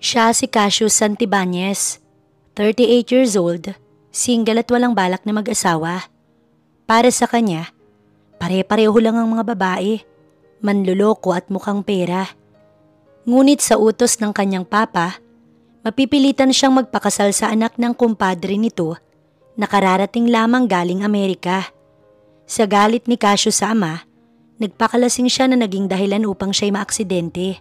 Siya si Cassius Santibanez, 38 years old, single at walang balak na mag-asawa. Para sa kanya, pare-pareho lang ang mga babae, manloloko at mukhang pera. Ngunit sa utos ng kanyang papa, mapipilitan siyang magpakasal sa anak ng kumpadre nito na kararating lamang galing Amerika. Sa galit ni Cassius sa ama, nagpakalasing siya na naging dahilan upang siya'y maaksidente.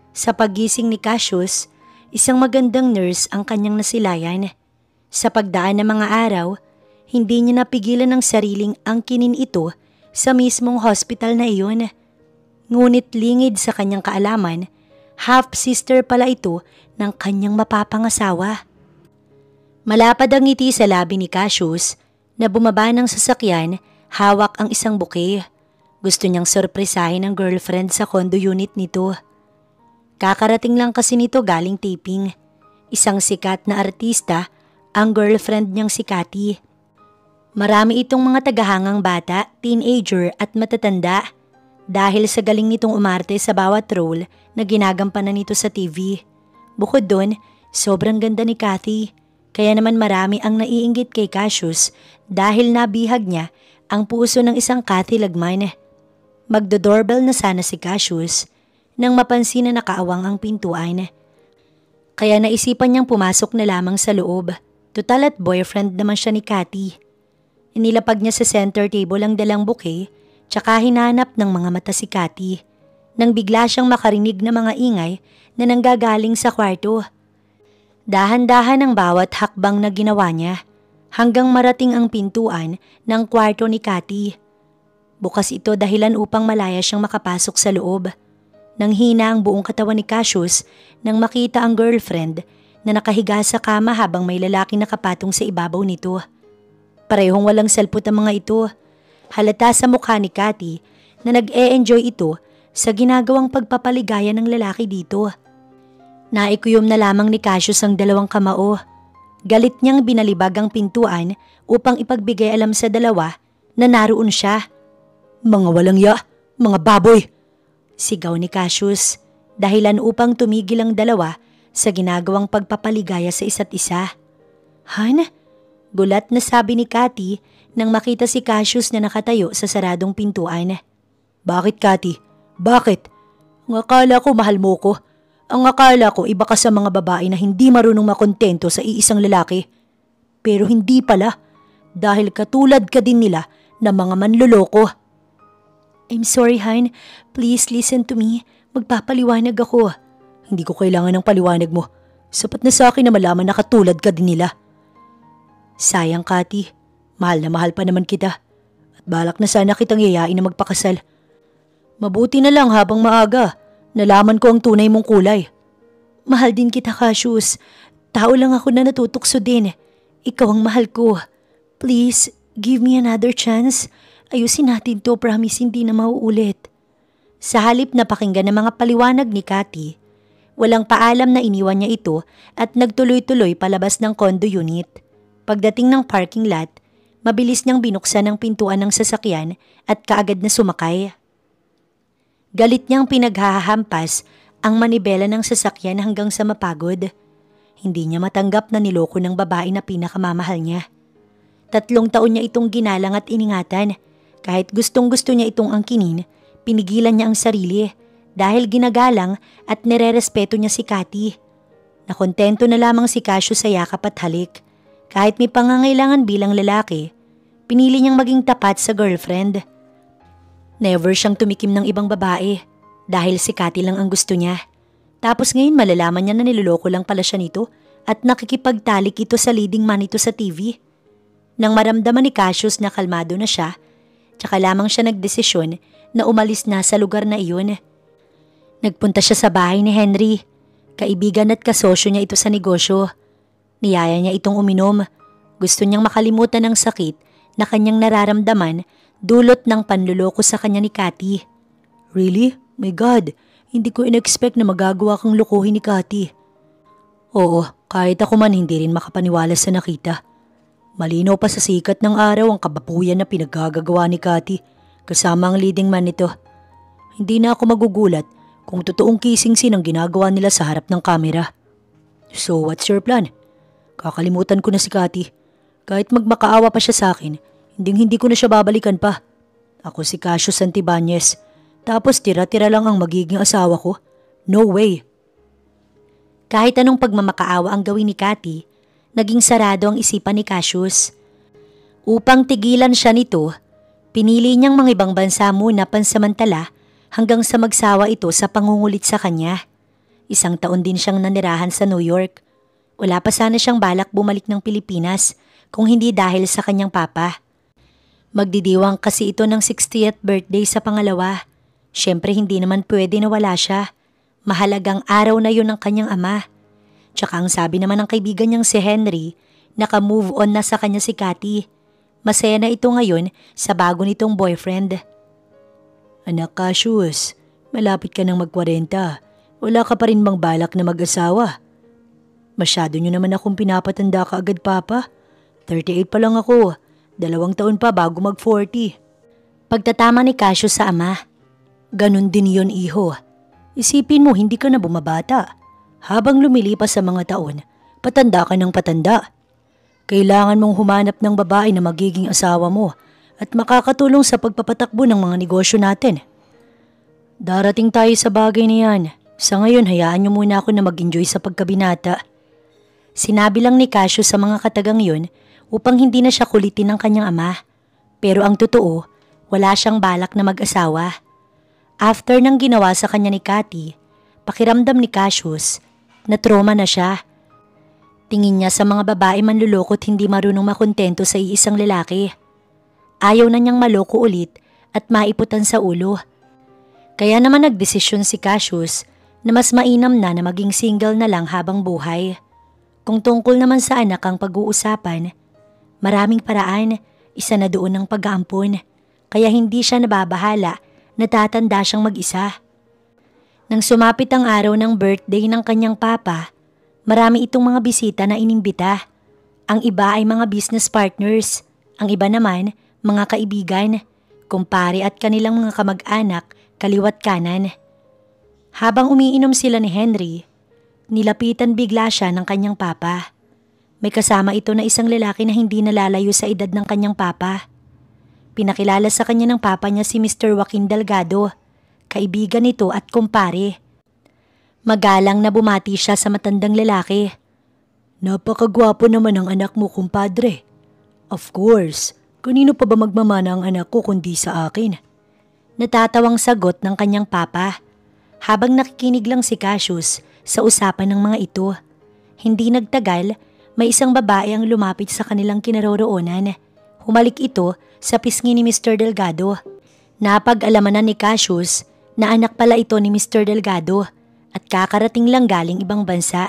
Sa paggising ni Cassius, isang magandang nurse ang kanyang nasilayan. Sa pagdaan ng mga araw, hindi niya napigilan ng sariling angkinin ito sa mismong hospital na iyon. Ngunit lingid sa kanyang kaalaman, half-sister pala ito ng kanyang mapapangasawa. Malapad ang ngiti sa labi ni Cassius na bumaba ng sasakyan, hawak ang isang bouquet. Gusto niyang sorpresahin ang girlfriend sa condo unit nito. Kakarating lang kasi nito galing taping. Isang sikat na artista ang girlfriend niyang si Cathy. Marami itong mga tagahangang bata, teenager at matatanda dahil sa galing nitong umarte sa bawat role na ginagampanan nito sa TV. Bukod doon, sobrang ganda ni Cathy. Kaya naman marami ang naiinggit kay Cassius dahil nabihag niya ang puso ng isang Cathy Lagman. Magdo-doorbell na sana si Cassius nang mapansin na nakaawang ang pintuan. Kaya naisipan niyang pumasok na lamang sa loob. Tutal at boyfriend naman siya ni Cathy. Inilapag niya sa center table ang dalang bouquet tsaka hinanap ng mga mata si Cathy nang bigla siyang makarinig ng mga ingay na nanggagaling sa kwarto. Dahan-dahan ang bawat hakbang na ginawa niya hanggang marating ang pintuan ng kwarto ni Cathy. Bukas ito dahilan upang malaya siyang makapasok sa loob. Nang hina ang buong katawan ni Cassius nang makita ang girlfriend na nakahiga sa kama habang may lalaking nakapatong sa ibabaw nito. Parehong walang salpot ang mga ito. Halata sa mukha ni Cathy na nag-e-enjoy ito sa ginagawang pagpapaligaya ng lalaki dito. Naikuyom na lamang ni Cassius ang dalawang kamao. Galit niyang binalibag ang pintuan upang ipagbigay alam sa dalawa na naroon siya. "Mga walang ya, mga baboy!" Sigaw ni Cassius, dahilan upang tumigil ang dalawa sa ginagawang pagpapaligaya sa isa't isa. "Han?" Gulat na sabi ni Cathy nang makita si Cassius na nakatayo sa saradong pintuan. "Bakit, Cathy? Bakit? Ang akala ko mahal mo ko. Ang akala ko iba ka sa mga babae na hindi marunong makontento sa iisang lalaki. Pero hindi pala, dahil katulad ka din nila na mga manloloko." "I'm sorry, Han. Please listen to me. Magpapaliwanag ako." "Hindi ko kailangan ng paliwanag mo. Sapat na sa akin na malaman na katulad ka din nila." "Sayang, Cathy. Mahal na mahal pa naman kita. At balak na sana kitang yayain na magpakasal. Mabuti na lang habang maaga. Nalaman ko ang tunay mong kulay." "Mahal din kita, Cassius. Tao lang ako na natutukso din. Ikaw ang mahal ko. Please, give me another chance. Ayusin natin to, promise hindi na mauulit." Sa halip na pakinggan ng mga paliwanag ni Cathy, walang paalam na iniwan niya ito at nagtuloy-tuloy palabas ng condo unit. Pagdating ng parking lot, mabilis niyang binuksan ang pintuan ng sasakyan at kaagad na sumakay. Galit niyang pinaghahampas ang manibela ng sasakyan hanggang sa mapagod. Hindi niya matanggap na niloko ng babae na pinakamamahal niya. 3 taon niya itong ginalang at iningatan. Kahit gustong-gusto niya itong angkinin, pinigilan niya ang sarili dahil ginagalang at nirerespeto niya si Cathy. Nakontento na lamang si Cassius sa yakap at halik. Kahit may pangangailangan bilang lalaki, pinili niyang maging tapat sa girlfriend. Never siyang tumikim ng ibang babae dahil si Cathy lang ang gusto niya. Tapos ngayon malalaman niya na niloloko lang pala siya nito at nakikipagtalik ito sa leading man ito sa TV. Nang maramdaman ni Cassius na kalmado na siya, tsaka lamang siya nagdesisyon na umalis na sa lugar na iyon. Nagpunta siya sa bahay ni Henry. Kaibigan at kasosyo niya ito sa negosyo. Niyaya niya itong uminom. Gusto niyang makalimutan ang sakit na kanyang nararamdaman dulot ng panluloko sa kanya ni Cathy. "Really? My God, hindi ko in-expect na magagawa kang lokohin ni Cathy." "Oo, kahit ako man hindi rin makapaniwala sa nakita. Malinaw pa sa sikat ng araw ang kababuyan na pinaggagawa ni Cathy kasama ang leading man nito. Hindi na ako magugulat kung totoong kissing scene ang ginagawa nila sa harap ng kamera." So what's your plan? Kakalimutan ko na si Cathy. Kahit magmakaawa pa siya sa akin, hindi ko na siya babalikan pa. Ako si Cassius Santibanez. Tapos tira-tira lang ang magiging asawa ko. No way. Kahit anong pagmamakaawa ang gawin ni Cathy, naging sarado ang isipan ni Cassius. Upang tigilan siya nito, pinili niyang mga ibang bansa muna pansamantala hanggang sa magsawa ito sa pangungulit sa kanya. 1 taon din siyang nanirahan sa New York. Wala pa sana siyang balak bumalik ng Pilipinas kung hindi dahil sa kanyang papa. Magdidiwang kasi ito ng 60th birthday sa pangalawa. Siyempre hindi naman pwede na wala siya. Mahalagang araw na yun ng kanyang ama. Tsaka ang sabi naman ng kaibigan niyang si Henry, naka-move on na sa kanya si Cathy. Masaya na ito ngayon sa bago nitong boyfriend. Anak Cassius, malapit ka nang mag-40. Wala ka pa rin bang balak na mag-asawa? Masyado nyo naman akong pinapatanda ka agad, Papa. 38 pa lang ako. 2 taon pa bago mag-40. Pagtatama ni Cassius sa ama. Ganon din yon, iho. Isipin mo, hindi ka na bumabata. Habang lumilipas sa mga taon, patanda ka ng patanda. Kailangan mong humanap ng babae na magiging asawa mo at makakatulong sa pagpapatakbo ng mga negosyo natin. Darating tayo sa bagay na yan. Sa ngayon, hayaan niyo muna ako na mag-enjoy sa pagkabinata. Sinabi lang ni Cassius sa mga katagang yun upang hindi na siya kulitin ng kanyang ama. Pero ang totoo, wala siyang balak na mag-asawa. After nang ginawa sa kanya ni Cathy, pakiramdam ni Cassius na trauma na siya. Tingin niya sa mga babae manlulokot hindi marunong makontento sa iisang lalaki. Ayaw na niyang maloko ulit at maiputan sa ulo. Kaya naman nagdesisyon si Cassius na mas mainam na maging single na lang habang buhay. Kung tungkol naman sa anak ang pag-uusapan, maraming paraan, isa na doon ang pag-aampon, kaya hindi siya nababahala na tatanda siyang mag-isa. Nang sumapit ang araw ng birthday ng kanyang papa, marami itong mga bisita na inimbita. Ang iba ay mga business partners, ang iba naman mga kaibigan, kumpare at kanilang mga kamag-anak kaliwat kanan. Habang umiinom sila ni Henry, nilapitan bigla siya ng kanyang papa. May kasama ito na isang lalaki na hindi nalalayo sa edad ng kanyang papa. Pinakilala sa kanya ng papa niya si Mr. Joaquin Delgado, kaibigan nito at kumpare. Magalang na bumati siya sa matandang lalaki. Napakagwapo naman ang anak mo, kumpadre. Of course, kanino pa ba magmamana ang anak ko kundi sa akin? Natatawang sagot ng kanyang papa. Habang nakikinig lang si Cassius sa usapan ng mga ito, hindi nagtagal, may isang babae ang lumapit sa kanilang kinaroroonan. Humalik ito sa pisngi ni Mr. Delgado. Napag-alamanan ni Cassius na anak pala ito ni Mr. Delgado at kakarating lang galing ibang bansa.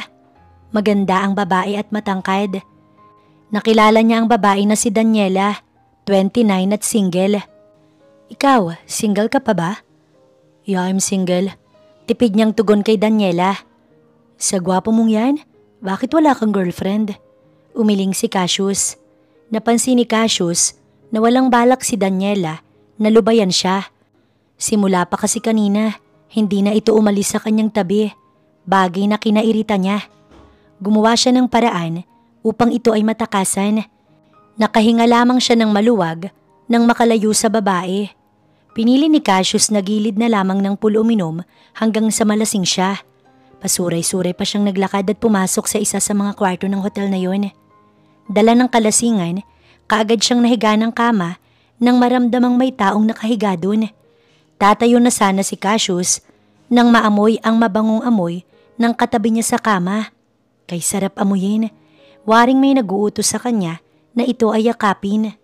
Maganda ang babae at matangkad. Nakilala niya ang babae na si Daniela, 29 at single. Ikaw, single ka pa ba? Yeah, I'm single. Tipid niyang tugon kay Daniela. Sa gwapo mong yan, bakit wala kang girlfriend? Umiling si Cassius. Napansin ni Cassius na walang balak si Daniela na lubayan siya. Simula pa kasi kanina, hindi na ito umalis sa kanyang tabi. Bagay na kinairita niya. Gumawa siya ng paraan upang ito ay matakasan. Nakahinga lamang siya ng maluwag nang makalayo sa babae. Pinili ni Cassius na gilid na lamang ng pool uminom hanggang sa malasing siya. Pasuray-suray pa siyang naglakad at pumasok sa isa sa mga kwarto ng hotel na yun. Dala ng kalasingan, kaagad siyang nahiga ng kama nang maramdamang may taong nakahiga dun. Tatayo na sana si Cassius nang maamoy ang mabangong amoy ng katabi niya sa kama. Kay sarap amuyin, waring may nag-uutos sa kanya na ito ay yakapin.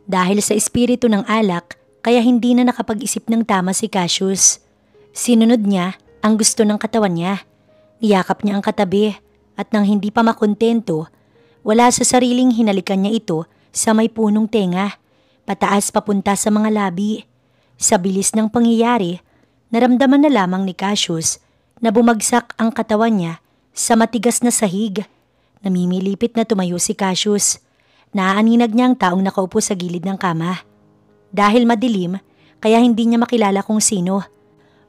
Dahil sa espiritu ng alak, kaya hindi na nakapag-isip ng tama si Cassius. Sinunod niya ang gusto ng katawan niya. Niyakap niya ang katabi at nang hindi pa makontento, wala sa sariling hinalikan niya ito sa may punong tenga, pataas papunta sa mga labi. Sa bilis ng pangyayari, naramdaman na lamang ni Cassius na bumagsak ang katawan niya sa matigas na sahig. Namimilipit na tumayo si Cassius. Naaaninag niya ang taong nakaupo sa gilid ng kama. Dahil madilim, kaya hindi niya makilala kung sino.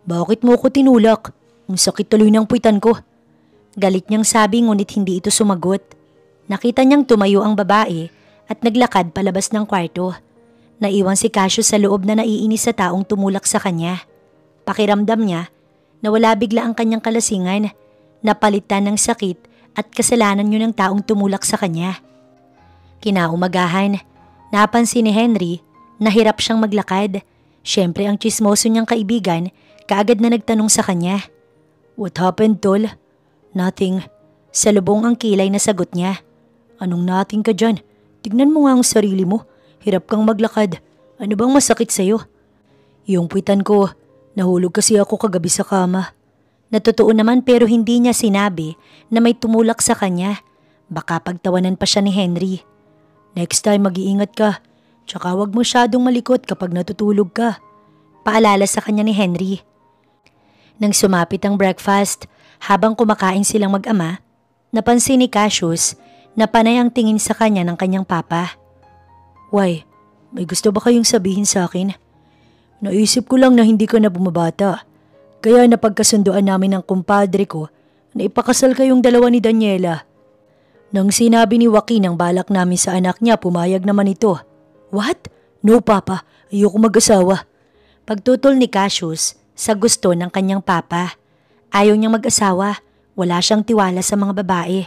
Bakit mo ko tinulak? Ang sakit tuloy ng puwitan ko. Galit niyang sabi ngunit hindi ito sumagot. Nakita niyang tumayo ang babae at naglakad palabas ng kwarto. Naiwan si Cassius sa loob na naiinis sa taong tumulak sa kanya. Pakiramdam niya na wala bigla ang kanyang kalasingan, napalitan ng sakit at kasalanan niyo ng taong tumulak sa kanya. Kinaumagahan, napansin ni Henry na hirap siyang maglakad. Siyempre ang tsismoso niyang kaibigan kaagad na nagtanong sa kanya. "What happened, tol?" "Nothing." Sa lubong ang kilay na sagot niya. "Anong nothing ka dyan? Tignan mo nga ang sarili mo. Hirap kang maglakad. Ano bang masakit sa'yo?" "Yung puwitan ko. Nahulog kasi ako kagabi sa kama." Natotoo naman pero hindi niya sinabi na may tumulak sa kanya. Baka pagtawanan pa siya ni Henry. "Next time mag-iingat ka. Tsaka wag masyadong malikot kapag natutulog ka." Paalala sa kanya ni Henry. Nang sumapit ang breakfast, habang kumakain silang mag-ama, napansin ni Cassius na panay ang tingin sa kanya ng kanyang papa. "Why? May gusto ba kayong sabihin sa akin?" "Naisip ko lang na hindi ka na bumabata. Kaya napagkasunduan namin ng kumpadre ko na ipakasal kayong dalawa ni Daniela." Nang sinabi ni Joaquin ang balak namin sa anak niya, pumayag naman ito. "What? No, papa. Ayoko mag-asawa." Pagtutol ni Cassius sa gusto ng kanyang papa. Ayaw niyang mag-asawa. Wala siyang tiwala sa mga babae.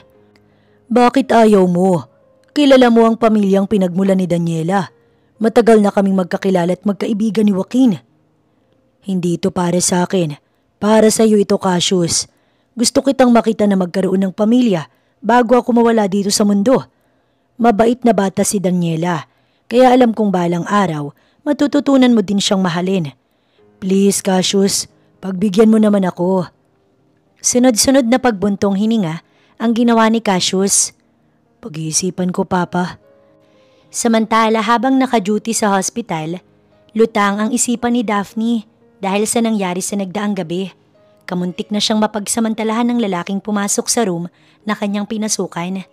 "Bakit ayaw mo? Kilala mo ang pamilyang pinagmula ni Daniela. Matagal na kaming magkakilala at magkaibigan ni Joaquin." "Hindi ito para sa akin. Para sa iyo ito, Cassius. Gusto kitang makita na magkaroon ng pamilya bago ako mawala dito sa mundo. Mabait na bata si Daniela, kaya alam kong balang araw matututunan mo din siyang mahalin. Please, Cassius, pagbigyan mo naman ako." Sunod-sunod na pagbuntong hininga ang ginawa ni Cassius. "Pag-iisipan ko, papa." Samantala habang naka-duty sa hospital, lutang ang isipan ni Daphne dahil sa nangyari sa nagdaang gabi. Kamuntik na siyang mapagsamantalahan ng lalaking pumasok sa room na kanyang pinasukan.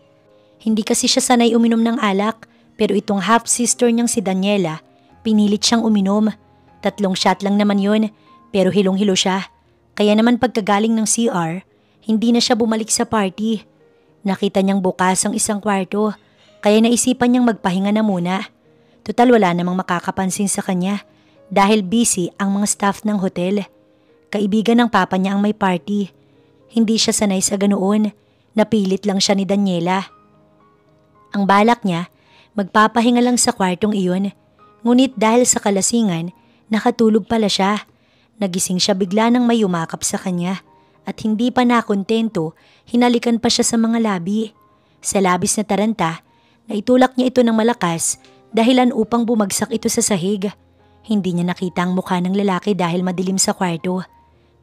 Hindi kasi siya sanay uminom ng alak, pero itong half-sister niyang si Daniela, pinilit siyang uminom. 3 shot lang naman yun, pero hilong-hilo siya. Kaya naman pagkagaling ng CR, hindi na siya bumalik sa party. Nakita niyang bukas ang isang kwarto, kaya naisipan niyang magpahinga na muna. Tutal wala namang makakapansin sa kanya dahil busy ang mga staff ng hotel. Kaibigan ng papa niya ang may party. Hindi siya sanay sa ganoon, napilit lang siya ni Daniela. Ang balak niya, magpapahinga lang sa kwartong iyon. Ngunit dahil sa kalasingan, nakatulog pala siya. Nagising siya bigla nang may yumakap sa kanya at hindi pa nakontento, hinalikan pa siya sa mga labi. Sa labis na taranta, naitulak niya ito ng malakas dahilan upang bumagsak ito sa sahig. Hindi niya nakita ang mukha ng lalaki dahil madilim sa kwarto.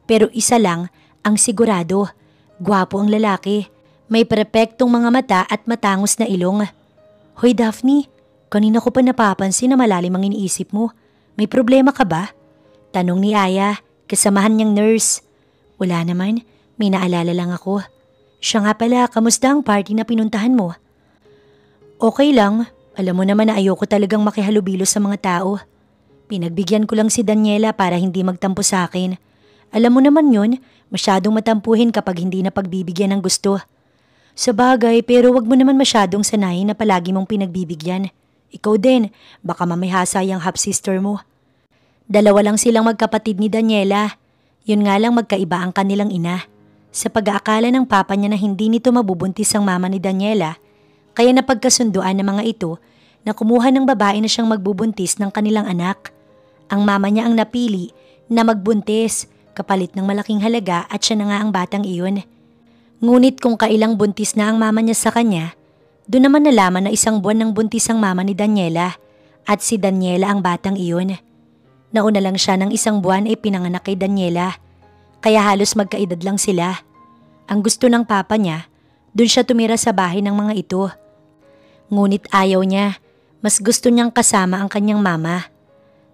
Pero isa lang ang sigurado, gwapo ang lalaki. May perpektong mga mata at matangos na ilong. "Hoy Daphne, kanina ko pa napapansin na malalim ang iniisip mo. May problema ka ba?" Tanong ni Aya, kasamahan niyang nurse. "Wala naman, may naalala lang ako." "Siya nga pala, kamusta ang party na pinuntahan mo?" "Okay lang, alam mo naman na ayoko talagang makihalubilo sa mga tao. Pinagbigyan ko lang si Daniela para hindi magtampo sa akin. Alam mo naman yun, masyadong matampuhin kapag hindi na pagbibigyan ng gusto. Sabagay, pero wag mo naman masyadong sanayin na palagi mong pinagbibigyan. Ikaw din, baka mamihasa yung half-sister mo." 2 lang silang magkapatid ni Daniela. Yun nga lang magkaiba ang kanilang ina. Sa pag-aakala ng papa niya na hindi nito mabubuntis ang mama ni Daniela, kaya napagkasunduan ng mga ito na kumuha ng babae na siyang magbubuntis ng kanilang anak. Ang mama niya ang napili na magbuntis, kapalit ng malaking halaga at siya na nga ang batang iyon. Ngunit kung kailang buntis na ang mama niya sa kanya, doon naman nalaman na 1 buwan ng buntis ang mama ni Daniela at si Daniela ang batang iyon. Nauna lang siya ng 1 buwan ay pinanganak kay Daniela, kaya halos magkaedad lang sila. Ang gusto ng papa niya, doon siya tumira sa bahay ng mga ito. Ngunit ayaw niya, mas gusto niyang kasama ang kanyang mama.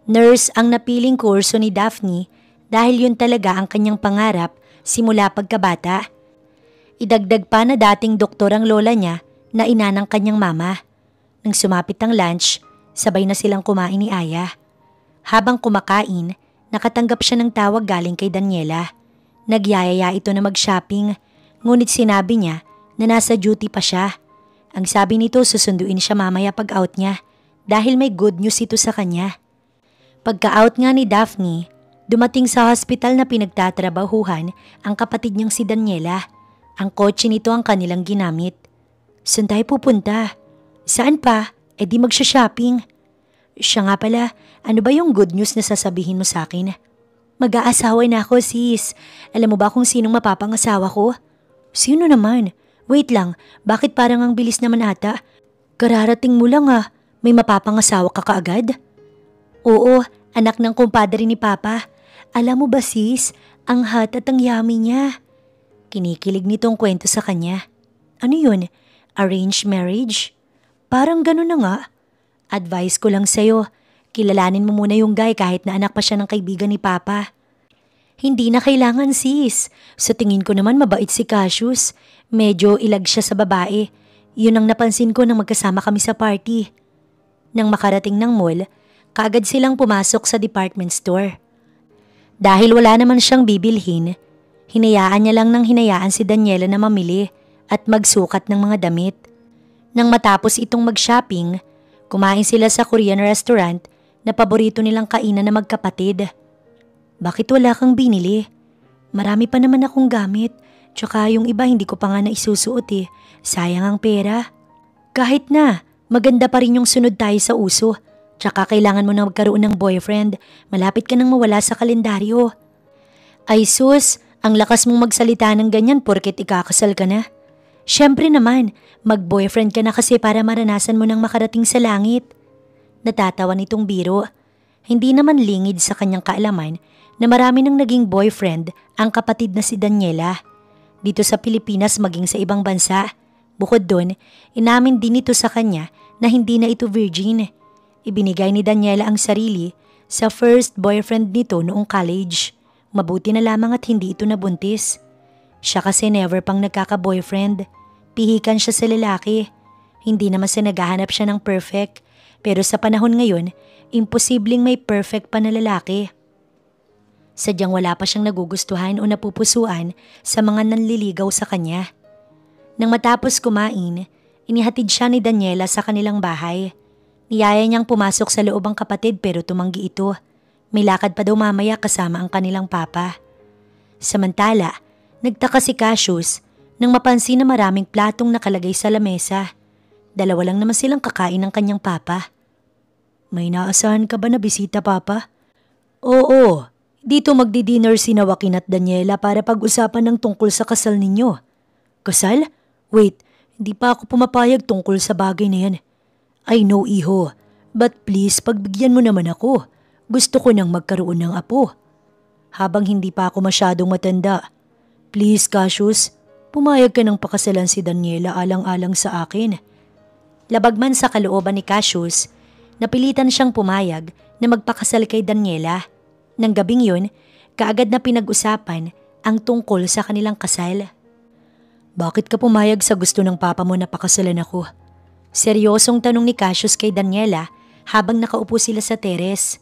Nurse ang napiling kurso ni Daphne dahil yun talaga ang kanyang pangarap simula pagkabata. Idagdag pa na dating doktor ang lola niya na ina ng kanyang mama. Nang sumapit ang lunch, sabay na silang kumain ni Aya. Habang kumakain, nakatanggap siya ng tawag galing kay Daniela. Nagyayaya ito na mag-shopping, Ngunit sinabi niya na nasa duty pa siya. Ang sabi nito susunduin siya mamaya pag-out niya dahil may good news ito sa kanya. Pagka-out nga ni Daphne, dumating sa hospital na pinagtatrabahuhan ang kapatid niyang si Daniela. Ang kotse nito ang kanilang ginamit. Saan tayo pupunta? Saan pa? E di magsha-shopping. Siya nga pala, ano ba yung good news na sasabihin mo sa akin? Mag-aasawa na ako, sis. Alam mo ba kung sinong mapapangasawa ko? Sino naman? Wait lang, bakit parang ang bilis naman ata? Kararating mo lang ah, may mapapangasawa ka kaagad? Oo, anak ng kumpadre ni Papa. Alam mo ba sis, ang hot at ang yummy niya. Kinikilig nitong kwento sa kanya. Ano yun? Arranged marriage? Parang gano'n na nga. Advice ko lang sa'yo, kilalanin mo muna yung guy kahit na anak pa siya ng kaibigan ni Papa. Hindi na kailangan sis. Sa tingin ko naman mabait si Cassius. Medyo ilag siya sa babae. Yun ang napansin ko nang magkasama kami sa party. Nang makarating ng mall, kaagad silang pumasok sa department store. Dahil wala naman siyang bibilhin, hinayaan niya lang ng hinayaan si Daniela na mamili at magsukat ng mga damit. Nang matapos itong mag-shopping, kumain sila sa Korean restaurant na paborito nilang kainan na magkapatid. Bakit wala kang binili? Marami pa naman akong gamit, tsaka yung iba hindi ko pa nga naisusuot eh. Sayang ang pera. Kahit na, maganda pa rin yung sunod tayo sa uso. Tsaka kailangan mo na magkaroon ng boyfriend. Malapit ka nang mawala sa kalendaryo. Ay sus, ang lakas mong magsalita ng ganyan porket ikakasal ka na. Siyempre naman, mag-boyfriend ka na kasi para maranasan mo nang makarating sa langit. Natatawa nitong biro. Hindi naman lingid sa kanyang kaalaman na marami nang naging boyfriend ang kapatid na si Daniela. Dito sa Pilipinas maging sa ibang bansa. Bukod doon, inamin din ito sa kanya na hindi na ito virgin. Ibinigay ni Daniela ang sarili sa first boyfriend nito noong college. Mabuti na lamang at hindi ito nabuntis. Siya kasi never pang nagkaka-boyfriend. Pihikan siya sa lalaki. Hindi naman siya naghahanap siya ng perfect. Pero sa panahon ngayon, imposibleng may perfect pa na lalaki. Sadyang wala pa siyang nagugustuhan o napupusuan sa mga nanliligaw sa kanya. Nang matapos kumain, inihatid siya ni Daniela sa kanilang bahay. Niyaya niyang pumasok sa loob ang kapatid pero tumanggi ito. May lakad pa daw mamaya kasama ang kanilang papa. Samantala, nagtaka si Cassius nang mapansin na maraming platong nakalagay sa lamesa. Dalawa lang naman silang kakain ng kanyang papa. May naasahan ka ba na bisita, Papa? Oo, dito magdi-dinner si Joaquin at Daniela para pag-usapan ng tungkol sa kasal ninyo. Kasal? Wait, hindi pa ako pumapayag tungkol sa bagay na yan. I know, iho, but please pagbigyan mo naman ako. Gusto ko nang magkaroon ng apo. Habang hindi pa ako masyadong matanda. Please, Cassius, pumayag ka ng pakasalan si Daniela alang-alang sa akin. Labag man sa kalooban ni Cassius, napilitan siyang pumayag na magpakasal kay Daniela. Nang gabing yun, kaagad na pinag-usapan ang tungkol sa kanilang kasal. Bakit ka pumayag sa gusto ng papa mo na pakasalan ako? Seryosong tanong ni Cassius kay Daniela habang nakaupo sila sa teres.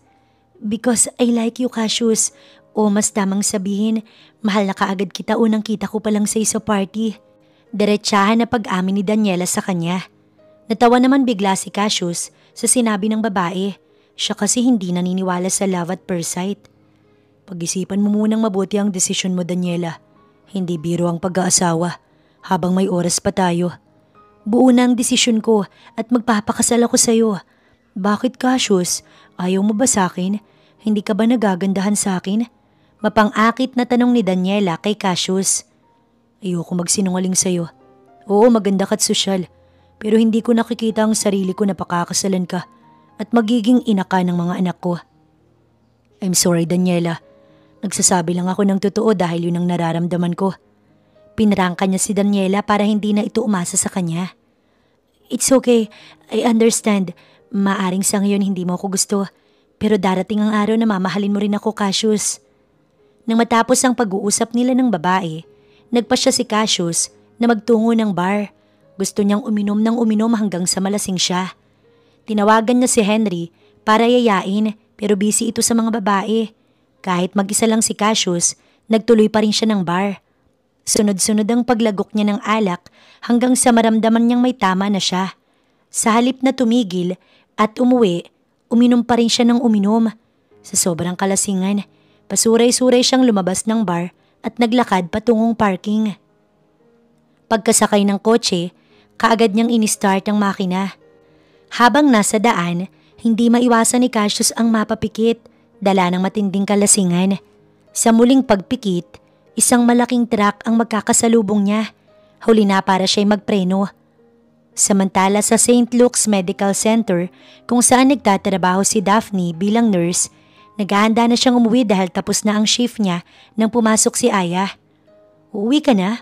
Because I like you, Cassius. O mas tamang sabihin, mahal na kaagad kita unang kita ko palang sa isa party. Diretsahan na pag-amin ni Daniela sa kanya. Natawa naman bigla si Cassius sa sinabi ng babae. Siya kasi hindi naniniwala sa love at first sight. Pag-isipan mo munang mabuti ang desisyon mo, Daniela. Hindi biro ang pag-aasawa habang may oras pa tayo. Buo na ang desisyon ko at magpapakasal ako sa'yo. Bakit, Cassius? Ayaw mo ba sa'kin? Hindi ka ba nagagandahan sa'kin? Mapang-akit na tanong ni Daniela kay Cassius. Ayoko magsinungaling sa'yo. Oo, maganda ka't sosyal. Pero hindi ko nakikita ang sarili ko na pakakasalan ka at magiging ina ka ng mga anak ko. I'm sorry, Daniela. Nagsasabi lang ako ng totoo dahil yun ang nararamdaman ko. Pinarangka niya si Daniela para hindi na ito umasa sa kanya. It's okay. I understand. Maaring sa ngayon hindi mo ako gusto. Pero darating ang araw na mamahalin mo rin ako, Cassius. Nang matapos ang pag-uusap nila ng babae, nagpa siya si Cassius na magtungo ng bar. Gusto niyang uminom ng uminom hanggang sa malasing siya. Tinawagan niya si Henry para yayain pero busy ito sa mga babae. Kahit mag-isa lang si Cassius, nagtuloy pa rin siya ng bar. Sunod-sunod ang paglagok niya ng alak hanggang sa maramdaman niyang may tama na siya. Sa halip na tumigil at umuwi, uminom pa rin siya ng uminom. Sa sobrang kalasingan, pasuray-suray siyang lumabas ng bar at naglakad patungong parking. Pagkasakay ng kotse, kaagad niyang in-start ang makina. Habang nasa daan, hindi maiwasan ni Cassius ang mapapikit, dala ng matinding kalasingan. Sa muling pagpikit, isang malaking truck ang magkakasalubong niya. Huli na para siya'y magpreno. Samantala sa St. Luke's Medical Center, kung saan nagtatrabaho si Daphne bilang nurse, naghahanda na siyang umuwi dahil tapos na ang shift niya nang pumasok si Aya. "Uuwi ka na?"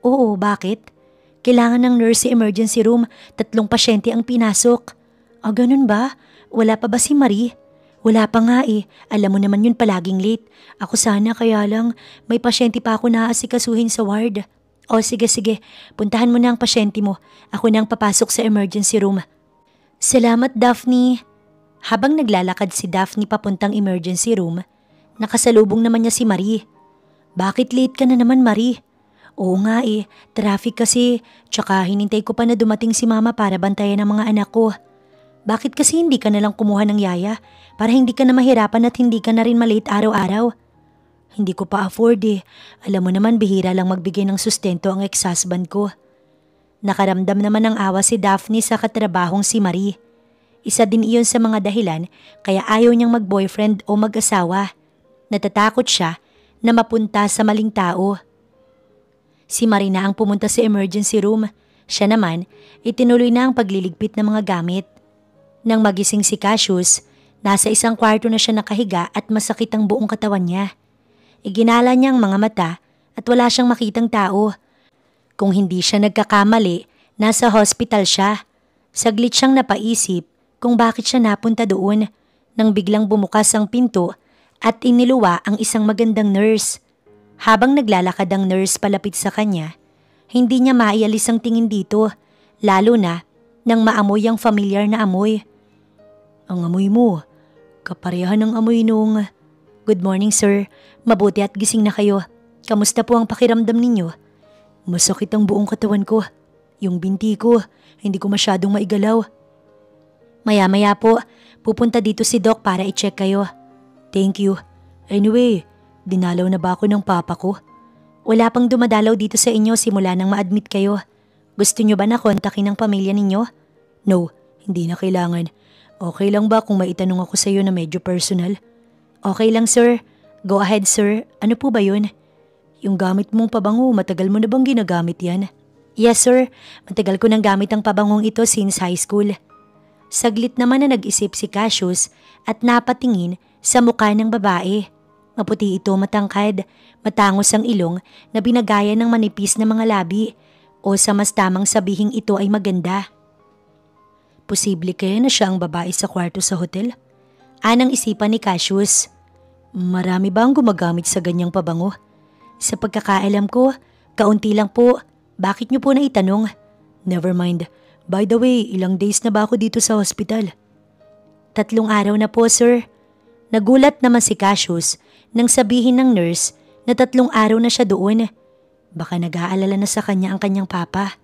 "Oo, bakit?" "Kailangan ng nurse sa emergency room, 3 pasyente ang pinasok." "Ah, ganun ba? Wala pa ba si Marie?" "Wala pa nga eh, alam mo naman yun palaging late. Ako sana kaya lang, may pasyente pa ako naaasikasuhin sa ward." "O sige, puntahan mo na ang pasyente mo. Ako na ang papasok sa emergency room." "Salamat, Daphne." Habang naglalakad si Daphne papuntang emergency room, nakasalubong naman niya si Marie. "Bakit late ka na naman, Marie?" "Oo nga eh, traffic kasi, tsaka hinintay ko pa na dumating si Mama para bantayan ang mga anak ko." "Bakit kasi hindi ka nalang kumuha ng yaya para hindi ka na mahirapan at hindi ka na rin malate araw-araw?" "Hindi ko pa afford eh. Alam mo naman bihira lang magbigay ng sustento ang ex-husband ko." Nakaramdam naman ng awa si Daphne sa katrabahong si Marie. Isa din iyon sa mga dahilan kaya ayaw niyang mag-boyfriend o mag-asawa. Natatakot siya na mapunta sa maling tao. Si Marie na ang pumunta sa emergency room. Siya naman, itinuloy na ang pagliligpit ng mga gamit. Nang magising si Cassius, nasa isang kwarto na siya nakahiga at masakit ang buong katawan niya. Iginala niya ang mga mata at wala siyang makitang tao. Kung hindi siya nagkakamali, nasa hospital siya. Saglit siyang napaisip kung bakit siya napunta doon nang biglang bumukas ang pinto at iniluwa ang isang magandang nurse. Habang naglalakad ang nurse palapit sa kanya, hindi niya maialis ang tingin dito, lalo na nang maamoy ang familiar na amoy. "Ang amoy mo, kaparehan ng amoy nung..." "Good morning, sir. Mabuti at gising na kayo. Kamusta po ang pakiramdam ninyo?" "Masakit ang buong katawan ko. Yung binti ko, hindi ko masyadong maigalaw." "Maya-maya po, pupunta dito si Doc para i-check kayo." "Thank you. Anyway, dinalaw na ba ako ng papa ko?" "Wala pang dumadalaw dito sa inyo simula nang ma-admit kayo. Gusto nyo ba na kontakin ng pamilya ninyo?" "No, hindi na kailangan. Okay lang ba kung maitanong ako sa iyo na medyo personal?" "Okay lang, sir. Go ahead, sir. Ano po ba yun?" "Yung gamit mong pabango, matagal mo na bang ginagamit yan?" "Yes, sir. Matagal ko nang gamit ang pabangong ito since high school." Saglit naman na nag-isip si Cassius at napatingin sa mukha ng babae. Maputi ito, matangkad, matangos ang ilong na binagaya ng manipis na mga labi, o sa mas tamang sabihing ito ay maganda. Posible kaya na siya ang babae sa kwarto sa hotel? Anang isipan ni Cassius. Marami ba ang gumagamit sa ganyang pabango? Sa pagkakaalam ko, kaunti lang po. Bakit niyo po na itanong? Never mind. By the way, ilang days na ba ako dito sa hospital? 3 araw na po, sir. Nagulat naman si Cassius nang sabihin ng nurse na 3 araw na siya doon. Baka nag-aalala na sa kanya ang kanyang papa.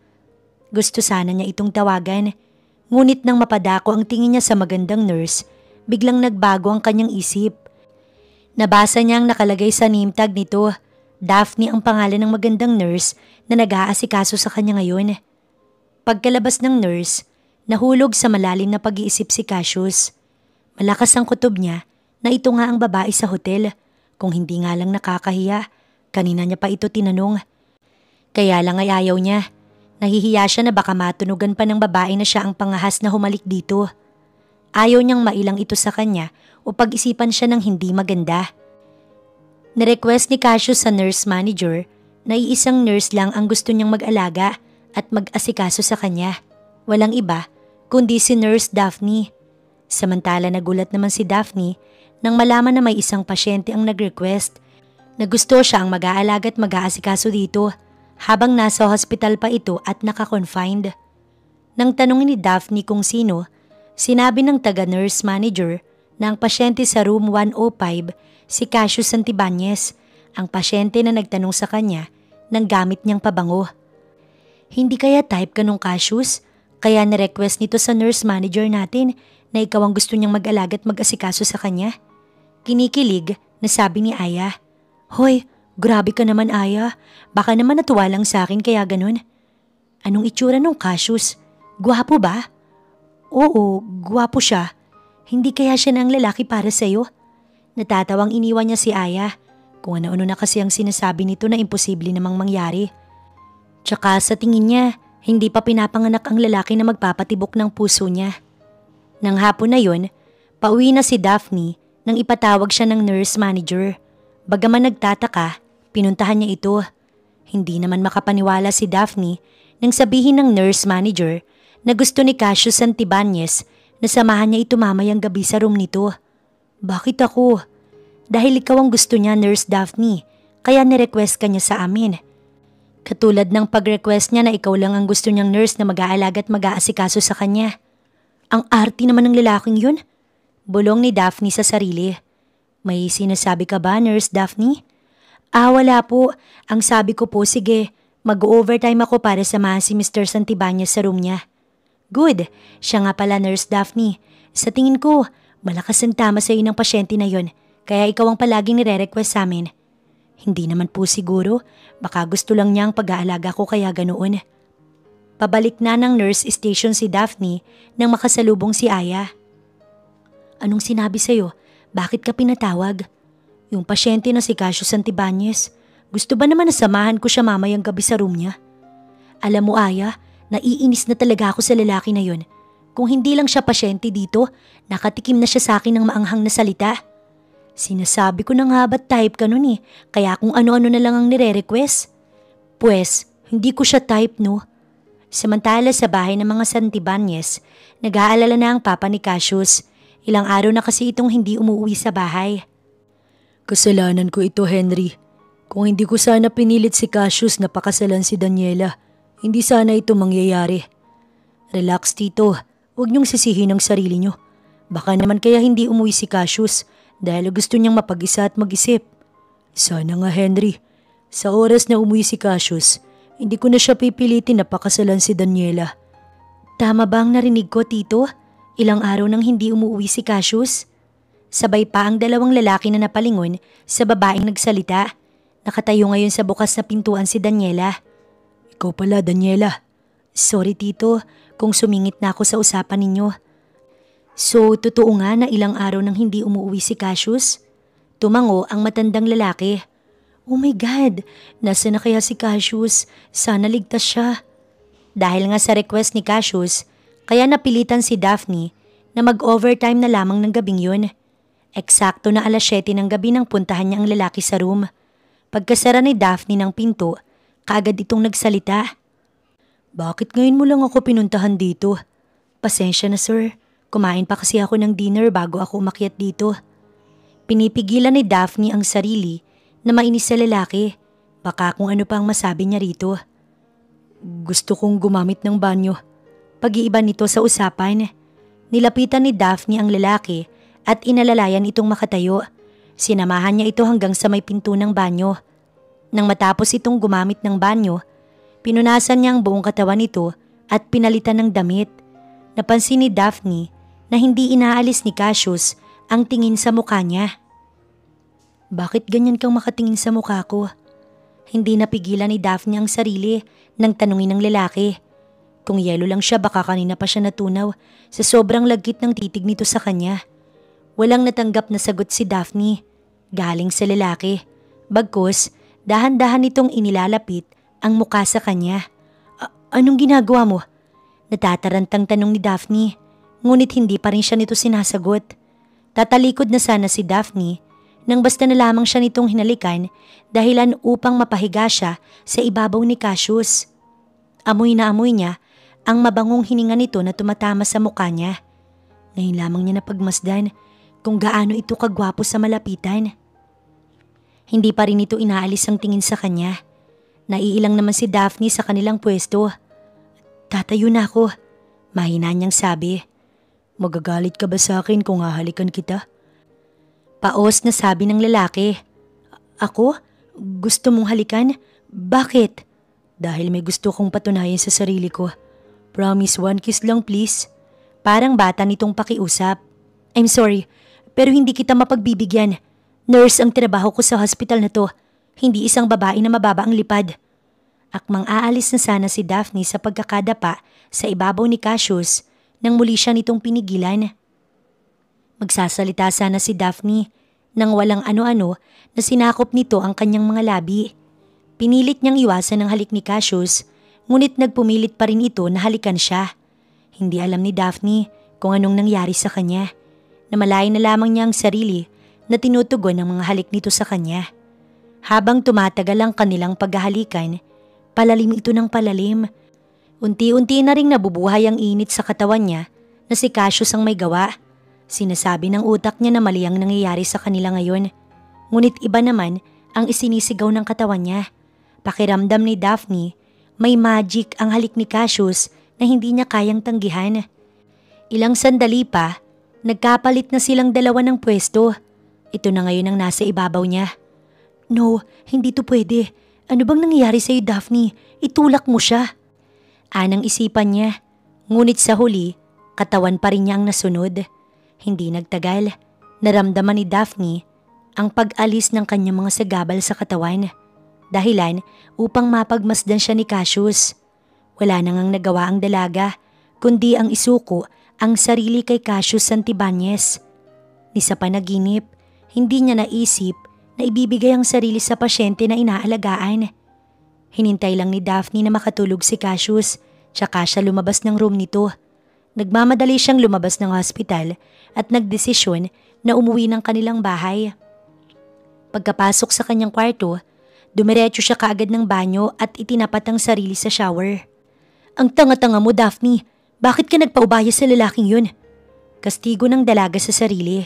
Gusto sana niya itong tawagan. Ngunit nang mapadako ang tingin niya sa magandang nurse, biglang nagbago ang kanyang isip. Nabasa niya ang nakalagay sa name tag nito. Daphne ang pangalan ng magandang nurse na nag-aasikaso sa kanya ngayon. Pagkalabas ng nurse, nahulog sa malalim na pag-iisip si Cassius. Malakas ang kutob niya na ito nga ang babae sa hotel. Kung hindi nga lang nakakahiya, kanina niya pa ito tinanong. Kaya lang ay ayaw niya. Nahihiya siya na baka matunugan pa ng babae na siya ang pangahas na humalik dito. Ayaw niyang mailang ito sa kanya o pag-isipan siya ng hindi maganda. Nirequest ni Cassius sa nurse manager na iisang nurse lang ang gusto niyang mag-alaga at mag-asikaso sa kanya. Walang iba kundi si Nurse Daphne. Samantala nagulat naman si Daphne nang malaman na may isang pasyente ang nag-request na gusto siya ang mag-aalaga at mag-aasikaso dito habang nasa hospital pa ito at naka-confined. Nang tanungin ni Daphne kung sino, sinabi ng taga-nurse manager na ang pasyente sa room 105 si Cassius Santibanez, ang pasyente na nagtanong sa kanya ng gamit niyang pabango. Hindi kaya type ka nung Cassius? Kaya nirequest nito sa nurse manager natin na ikaw ang gusto niyang mag-alaga at mag-asikaso sa kanya? Kinikilig na sabi ni Aya. Hoy, grabe ka naman Aya. Baka naman natuwa lang sa akin kaya ganun. Anong itsura nung Cassius? Gwapo ba? Oo, gwapo siya. Hindi kaya siya ng lalaki para sa'yo? Natatawang iniwan niya si Aya. Kung ano-ano na kasi ang sinasabi nito na imposible namang mangyari. Tsaka sa tingin niya, hindi pa pinapanganak ang lalaki na magpapatibok ng puso niya. Nang hapon na yun, pauwi na si Daphne nang ipatawag siya ng nurse manager. Bagaman nagtataka, pinuntahan niya ito. Hindi naman makapaniwala si Daphne nang sabihin ng nurse manager na gusto ni Cassius Santibanez na samahan niya ito mamayang gabi sa room nito. Bakit ako? Dahil ikaw ang gusto niya, Nurse Daphne, kaya nirequest ka niya sa amin. Katulad ng pag-request niya na ikaw lang ang gusto niyang nurse na mag-aalaga at mag-aasikaso sa kanya. Ang arty naman ng lalaking yun. Bulong ni Daphne sa sarili. May sinasabi ka ba, Nurse Daphne? Wala po. Ang sabi ko po, sige, mag-overtime ako para samahan si Mr. Santibanez sa room niya. Good. Siya nga pala, Nurse Daphne. Sa tingin ko, malakas ang tama sa iyo ng pasyente na yon, kaya ikaw ang palaging nire-request sa amin. Hindi naman po siguro, baka gusto lang niya ang pag-aalaga ko kaya ganoon. Pabalik na ng nurse station si Daphne nang makasalubong si Aya. Anong sinabi sa'yo? Bakit ka pinatawag? Yung pasyente na si Cassius Santibanez, gusto ba naman na samahan ko siya mamayang gabi sa room niya? Alam mo Aya, naiinis na talaga ako sa lalaki na yon. Kung hindi lang siya pasyente dito, nakatikim na siya sa akin ng maanghang na salita. Sinasabi ko na nga ba't type ka nun kaya kung ano-ano na lang ang nire-request. Pues, hindi ko siya type no. Samantala sa bahay ng mga Santibanez, nag-aalala na ang papa ni Cassius. Ilang araw na kasi itong hindi umuwi sa bahay. Kasalanan ko ito, Henry. Kung hindi ko sana pinilit si Cassius na pakasalan si Daniela, hindi sana ito mangyayari. Relax tito, huwag niyong sisihin ang sarili niyo. Baka naman kaya hindi umuwi si Cassius dahil gusto niyang mapag-isa at mag-isip. Sana nga Henry, sa oras na umuwi si Cassius, hindi ko na siya pipilitin na pakasalan si Daniela. Tama ba ang narinig ko tito? Ilang araw nang hindi umuwi si Cassius? Sabay pa ang dalawang lalaki na napalingon sa babaeng nagsalita. Nakatayo ngayon sa bukas na pintuan si Daniela. Ikaw pala Daniela. Sorry tito kung sumingit na ako sa usapan ninyo. So, totoo nga na ilang araw nang hindi umuwi si Cassius? Tumango ang matandang lalaki. Oh my God, nasa na kaya si Cassius? Sana ligtas siya. Dahil nga sa request ni Cassius, kaya napilitan si Daphne na mag-overtime na lamang ng gabing yun. Eksakto na 7:00 ng gabi nang puntahan niya ang lalaki sa room. Pagkasara ni Daphne ng pinto, kaagad itong nagsalita. Bakit ngayon mo lang ako pinuntahan dito? Pasensya na sir. Kumain pa kasi ako ng dinner bago ako umakyat dito. Pinipigilan ni Daphne ang sarili na mainis sa lalaki. Baka kung ano pa ang masabi niya rito. Gusto kong gumamit ng banyo. Pag-iiba nito sa usapan. Nilapitan ni Daphne ang lalaki at inalalayan itong makatayo. Sinamahan niya ito hanggang sa may pinto ng banyo. Nang matapos itong gumamit ng banyo, pinunasan niya ang buong katawan nito at pinalitan ng damit. Napansin ni Daphne na hindi inaalis ni Cassius ang tingin sa mukha niya. Bakit ganyan kang makatingin sa mukha ko? Hindi napigilan ni Daphne ang sarili nang tanungin ng lalaki. Kung yelo lang siya baka kanina pa siya natunaw sa sobrang lagkit ng titig nito sa kanya. Walang natanggap na sagot si Daphne. Galing sa lalaki. Bagkus, dahan-dahan nitong inilalapit ang mukha sa kanya. Anong ginagawa mo? Natatarantang tanong ni Daphne. Ngunit hindi pa rin siya nito sinasagot. Tatalikod na sana si Daphne nang basta na lamang siya nitong hinalikan dahilan upang mapahiga siya sa ibabaw ni Cassius. Amoy na amoy niya ang mabangong hininga nito na tumatama sa mukha niya. Ngayon lamang niya napagmasdan kung gaano ito kagwapo sa malapitan. Hindi pa rin ito inaalis ang tingin sa kanya. Naiilang naman si Daphne sa kanilang pwesto. Tatayo na ako, mahina niyang sabi. Magagalit ka ba sa akin kung hahalikan kita? Paos na sabi ng lalaki. Ako? Gusto mong halikan? Bakit? Dahil may gusto kong patunayan sa sarili ko. Promise, 1 kiss lang please. Parang bata nitong pakiusap. I'm sorry, pero hindi kita mapagbibigyan. Nurse ang trabaho ko sa hospital na to. Hindi isang babae na mababa ang lipad. Akmang aalis na sana si Daphne sa pagkakadapa sa ibabaw ni Cassius nang muli siya nitong pinigilan. Magsasalita sana si Daphne nang walang ano-ano na sinakop nito ang kanyang mga labi. Pinilit niyang iwasan ang halik ni Cassius, ngunit nagpumilit pa rin ito na halikan siya. Hindi alam ni Daphne kung anong nangyari sa kanya. Namalayan na lamang niya ang sarili na tinutugon ng mga halik nito sa kanya. Habang tumatagal ang kanilang paghahalikan, palalim ito ng palalim. Unti-unti na ring nabubuhay ang init sa katawan niya na si Cassius ang may gawa. Sinasabi ng utak niya na mali ang nangyayari sa kanila ngayon. Ngunit iba naman ang isinisigaw ng katawan niya. Pakiramdam ni Daphne, may magic ang halik ni Cassius na hindi niya kayang tanggihan. Ilang sandali pa, nagkapalit na silang dalawa ng pwesto. Ito na ngayon ang nasa ibabaw niya. No, hindi to pwede. Ano bang nangyayari sa'yo, Daphne? Itulak mo siya. Anang isipan niya. Ngunit sa huli, katawan pa rin niya ang nasunod. Hindi nagtagal, naramdaman ni Daphne ang pag-alis ng kanyang mga sagabal sa katawan. Dahilan upang mapagmasdan siya ni Cassius. Wala nang ang nagawa ang dalaga, kundi ang isuko ang sarili kay Cassius Santibanez. Ni sa panaginip, hindi niya naisip na ibibigay ang sarili sa pasyente na inaalagaan. Hinintay lang ni Daphne na makatulog si Cassius, tsaka siya lumabas ng room nito. Nagmamadali siyang lumabas ng hospital at nagdesisyon na umuwi ng kanilang bahay. Pagkapasok sa kanyang kwarto, dumiretso siya kaagad ng banyo at itinapat ang sarili sa shower. Ang tanga-tanga mo, Daphne. Bakit ka nagpaubaya sa lalaking yun? Kastigo ng dalaga sa sarili.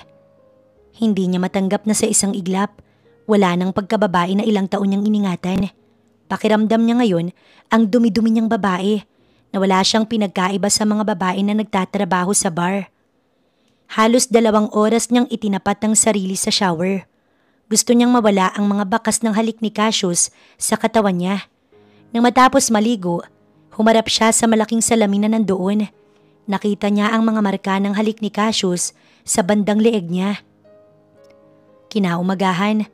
Hindi niya matanggap na sa isang iglap, wala nang pagkababae na ilang taon niyang iningatan. Pakiramdam niya ngayon ang dumi-dumi niyang babae, na wala siyang pinagkaiba sa mga babae na nagtatrabaho sa bar. Halos 2 oras niyang itinapat ang sarili sa shower. Gusto niyang mawala ang mga bakas ng halik ni Cassius sa katawan niya. Nang matapos maligo, humarap siya sa malaking salamin na nandoon. Nakita niya ang mga marka ng halik ni Cassius sa bandang leeg niya. Kinaumagahan,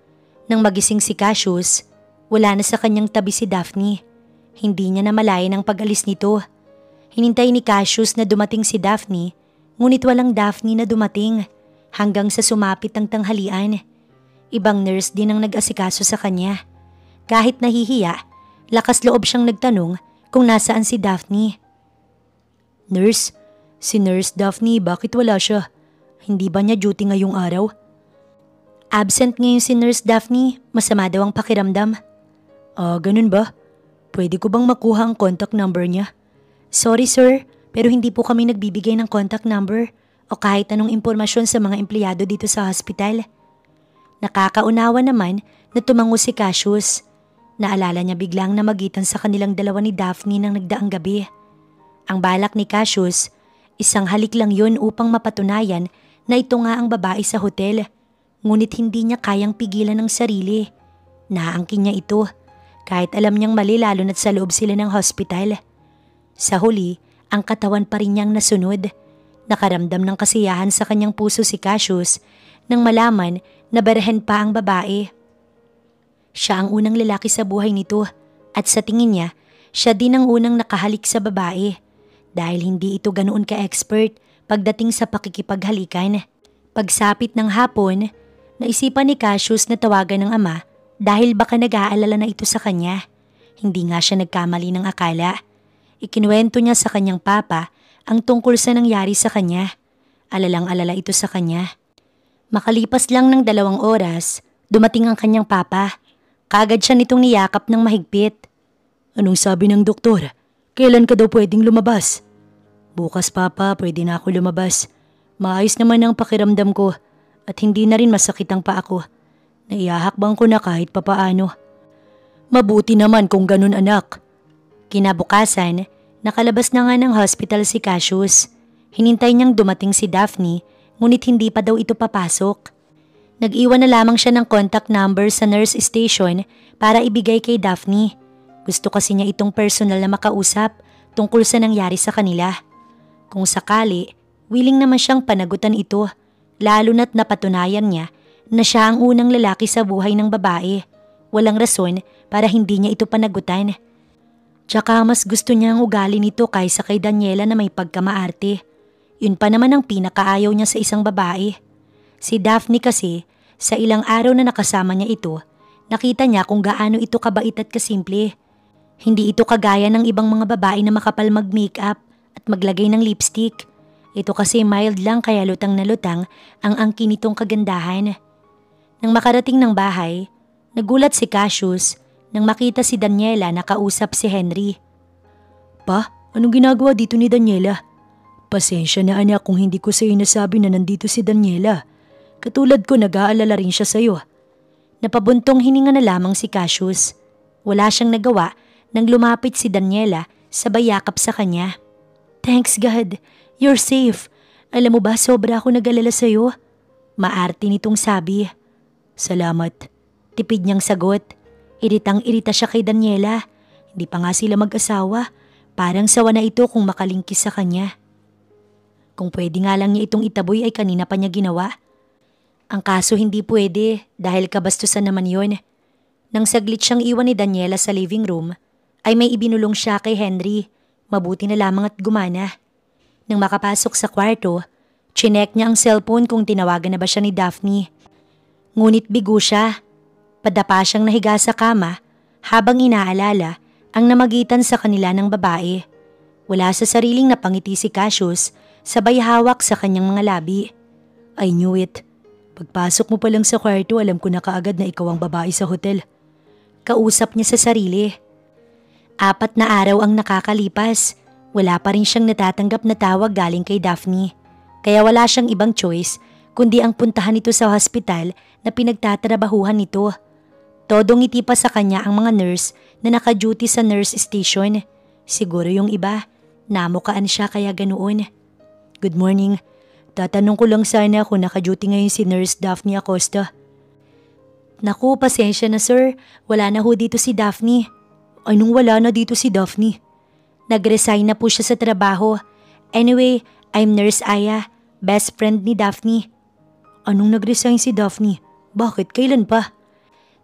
nang magising si Cassius, wala na sa kanyang tabi si Daphne. Hindi niya namalayan ang pag-alis nito. Hinintay ni Cassius na dumating si Daphne, ngunit walang Daphne na dumating hanggang sa sumapit ang tanghalian. Ibang nurse din ang nag-asikaso sa kanya. Kahit nahihiya, lakas loob siyang nagtanong kung nasaan si Daphne. Nurse, si Nurse Daphne, bakit wala siya? Hindi ba niya duty ngayong araw? Absent ngayon si Nurse Daphne, masama daw ang pakiramdam. Ganun ba? Pwede ko bang makuha ang contact number niya? Sorry sir, pero hindi po kami nagbibigay ng contact number o kahit anong impormasyon sa mga empleyado dito sa hospital. Nakakaunawa naman na tumango si Cassius. Naalala niya biglang na magitan sa kanilang dalawa ni Daphne nang nagdaang gabi. Ang balak ni Cassius, isang halik lang yun upang mapatunayan na ito nga ang babae sa hotel. Ngunit hindi niya kayang pigilan ng sarili. Naangkin niya ito, kahit alam niyang mali lalo na't sa loob sila ng hospital. Sa huli, ang katawan pa rin niyang nasunod. Nakaramdam ng kasiyahan sa kanyang puso si Cassius nang malaman na berhen pa ang babae. Siya ang unang lalaki sa buhay nito at sa tingin niya, siya din ang unang nakahalik sa babae dahil hindi ito ganoon ka-expert pagdating sa pakikipaghalikan. Pagsapit ng hapon, naisipan ni Cassius na tawagan ng ama dahil baka nag-aalala na ito sa kanya. Hindi nga siya nagkamali ng akala. Ikinuwento niya sa kanyang papa ang tungkol sa nangyari sa kanya. Alalang-alala ito sa kanya. Makalipas lang ng 2 oras, dumating ang kanyang papa. Kaagad siya nitong niyakap ng mahigpit. Anong sabi ng doktor? Kailan ka daw pwedeng lumabas? Bukas papa, pwede na ako lumabas. Maayos naman ang pakiramdam ko at hindi na rin masakit ang paa ko. Naihahakbang ko na kahit papaano. Mabuti naman kung ganun anak. Kinabukasan, nakalabas na nga ng hospital si Cassius. Hinintay niyang dumating si Daphne, ngunit hindi pa daw ito papasok. Nag-iwan na lamang siya ng contact number sa nurse station para ibigay kay Daphne. Gusto kasi niya itong personal na makausap tungkol sa nangyari sa kanila. Kung sakali, willing naman siyang panagutan ito, lalo na't napatunayan niya na siya ang unang lalaki sa buhay ng babae. Walang rason para hindi niya ito panagutan. Tsaka mas gusto niya ang ugali nito kaysa kay Daniela na may pagkamaarte. Yun pa naman ang pinakaayaw niya sa isang babae. Si Daphne kasi, sa ilang araw na nakasama niya ito, nakita niya kung gaano ito kabait at kasimple. Hindi ito kagaya ng ibang mga babae na makapal mag-makeup at maglagay ng lipstick. Ito kasi mild lang kaya lutang na lutang ang angkin nitong kagandahan. Nang makarating ng bahay, nagulat si Cassius nang makita si Daniela na kausap si Henry. Pa, anong ginagawa dito ni Daniela? Pasensya na anak kung hindi ko sa iyo nasabi na nandito si Daniela. Katulad ko nag-aalala rin siya sa iyo. Napabuntong hininga na lamang si Cassius. Wala siyang nagawa nang lumapit si Daniela sabay yakap sa kanya. Thanks God, you're safe. Alam mo ba sobra ako nag-alala sa iyo? Maarte nitong sabi. Salamat. Tipid niyang sagot. Iritang-irita siya kay Daniela. Hindi pa nga sila mag-asawa. Parang sawa na ito kung makalingkis sa kanya. Kung pwede nga lang niya itong itaboy ay kanina pa niya ginawa. Ang kaso hindi pwede dahil kabastusan naman yon. Nang saglit siyang iwan ni Daniela sa living room, ay may ibinulong siya kay Henry. Mabuti na lamang at gumana. Nang makapasok sa kwarto, chinek niya ang cellphone kung tinawagan na ba siya ni Daphne. Ngunit bigo siya. Padapa siyang nahiga sa kama habang inaalala ang namagitan sa kanila ng babae. Wala sa sariling napangiti si Cassius, sabay hawak sa kanyang mga labi. I knew it. Pagpasok mo pa lang sa kwarto, alam ko na kaagad na ikaw ang babae sa hotel. Kausap niya sa sarili. 4 na araw ang nakakalipas. Wala pa rin siyang natatanggap na tawag galing kay Daphne. Kaya wala siyang ibang choice kundi ang puntahan ito sa hospital na pinagtatrabahuhan nito. Todong ngiti pa sa kanya ang mga nurse na naka-duty sa nurse station. Siguro yung iba, namukaan siya kaya ganoon. Good morning. Tatanong ko lang sana kung naka-duty ngayon si Nurse Daphne Acosta. Naku, pasensya na sir. Wala na ho dito si Daphne. Anong wala na dito si Daphne? Nag-resign na po siya sa trabaho. Anyway, I'm Nurse Aya, best friend ni Daphne. Anong nag-resign si Daphne? Bakit? Kailan pa?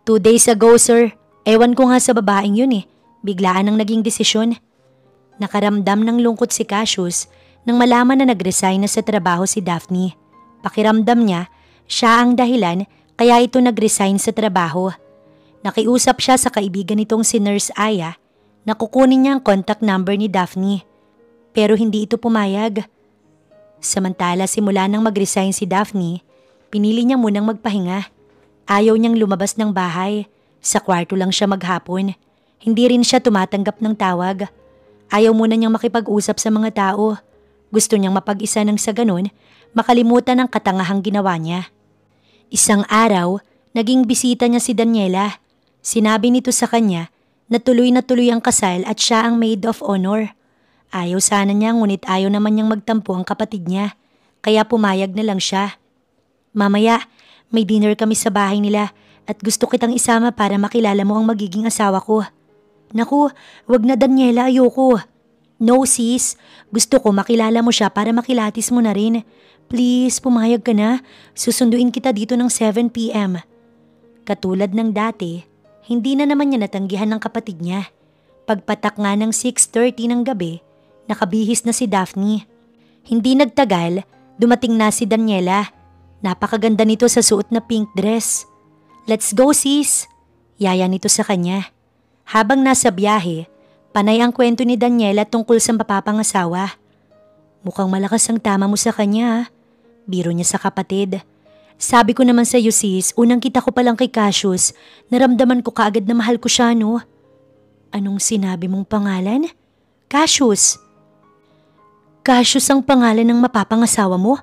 2 days ago, sir. Ewan ko nga sa babaeng yun eh. Biglaan ang naging desisyon. Nakaramdam ng lungkot si Cassius nang malaman na nag-resign na sa trabaho si Daphne. Pakiramdam niya, siya ang dahilan kaya ito nag-resign sa trabaho. Nakiusap siya sa kaibigan nitong si Nurse Aya na kukunin niya ang contact number ni Daphne. Pero hindi ito pumayag. Samantala simula nang mag-resign si Daphne, pinili niya munang magpahinga. Ayaw niyang lumabas ng bahay. Sa kwarto lang siya maghapon. Hindi rin siya tumatanggap ng tawag. Ayaw muna niyang makipag-usap sa mga tao. Gusto niyang mapag-isa nang sa ganun, makalimutan ang katangahang ginawa niya. Isang araw, naging bisita niya si Daniela. Sinabi nito sa kanya na tuloy ang kasal at siya ang maid of honor. Ayaw sana niya ngunit ayaw naman niyang magtampo ang kapatid niya. Kaya pumayag na lang siya. Mamaya, may dinner kami sa bahay nila at gusto kitang isama para makilala mo ang magiging asawa ko. Naku, wag na Daniela, ayoko. No sis, gusto ko makilala mo siya para makilatis mo na rin. Please, pumayag ka na. Susunduin kita dito ng 7 p.m. Katulad ng dati, hindi na naman niya natanggihan ng kapatid niya. Pagpatak nga ng 6:30 ng gabi, nakabihis na si Daphne. Hindi nagtagal, dumating na si Daniela. Napakaganda nito sa suot na pink dress. Let's go sis, yaya nito sa kanya. Habang nasa biyahe, panay ang kwento ni Daniela tungkol sa mapapangasawa. Mukhang malakas ang tama mo sa kanya. Biro niya sa kapatid. Sabi ko naman sa iyo sis, unang kita ko palang kay Cassius, naramdaman ko kaagad na mahal ko siya no. Anong sinabi mong pangalan? Cassius. Cassius ang pangalan ng mapapangasawa mo?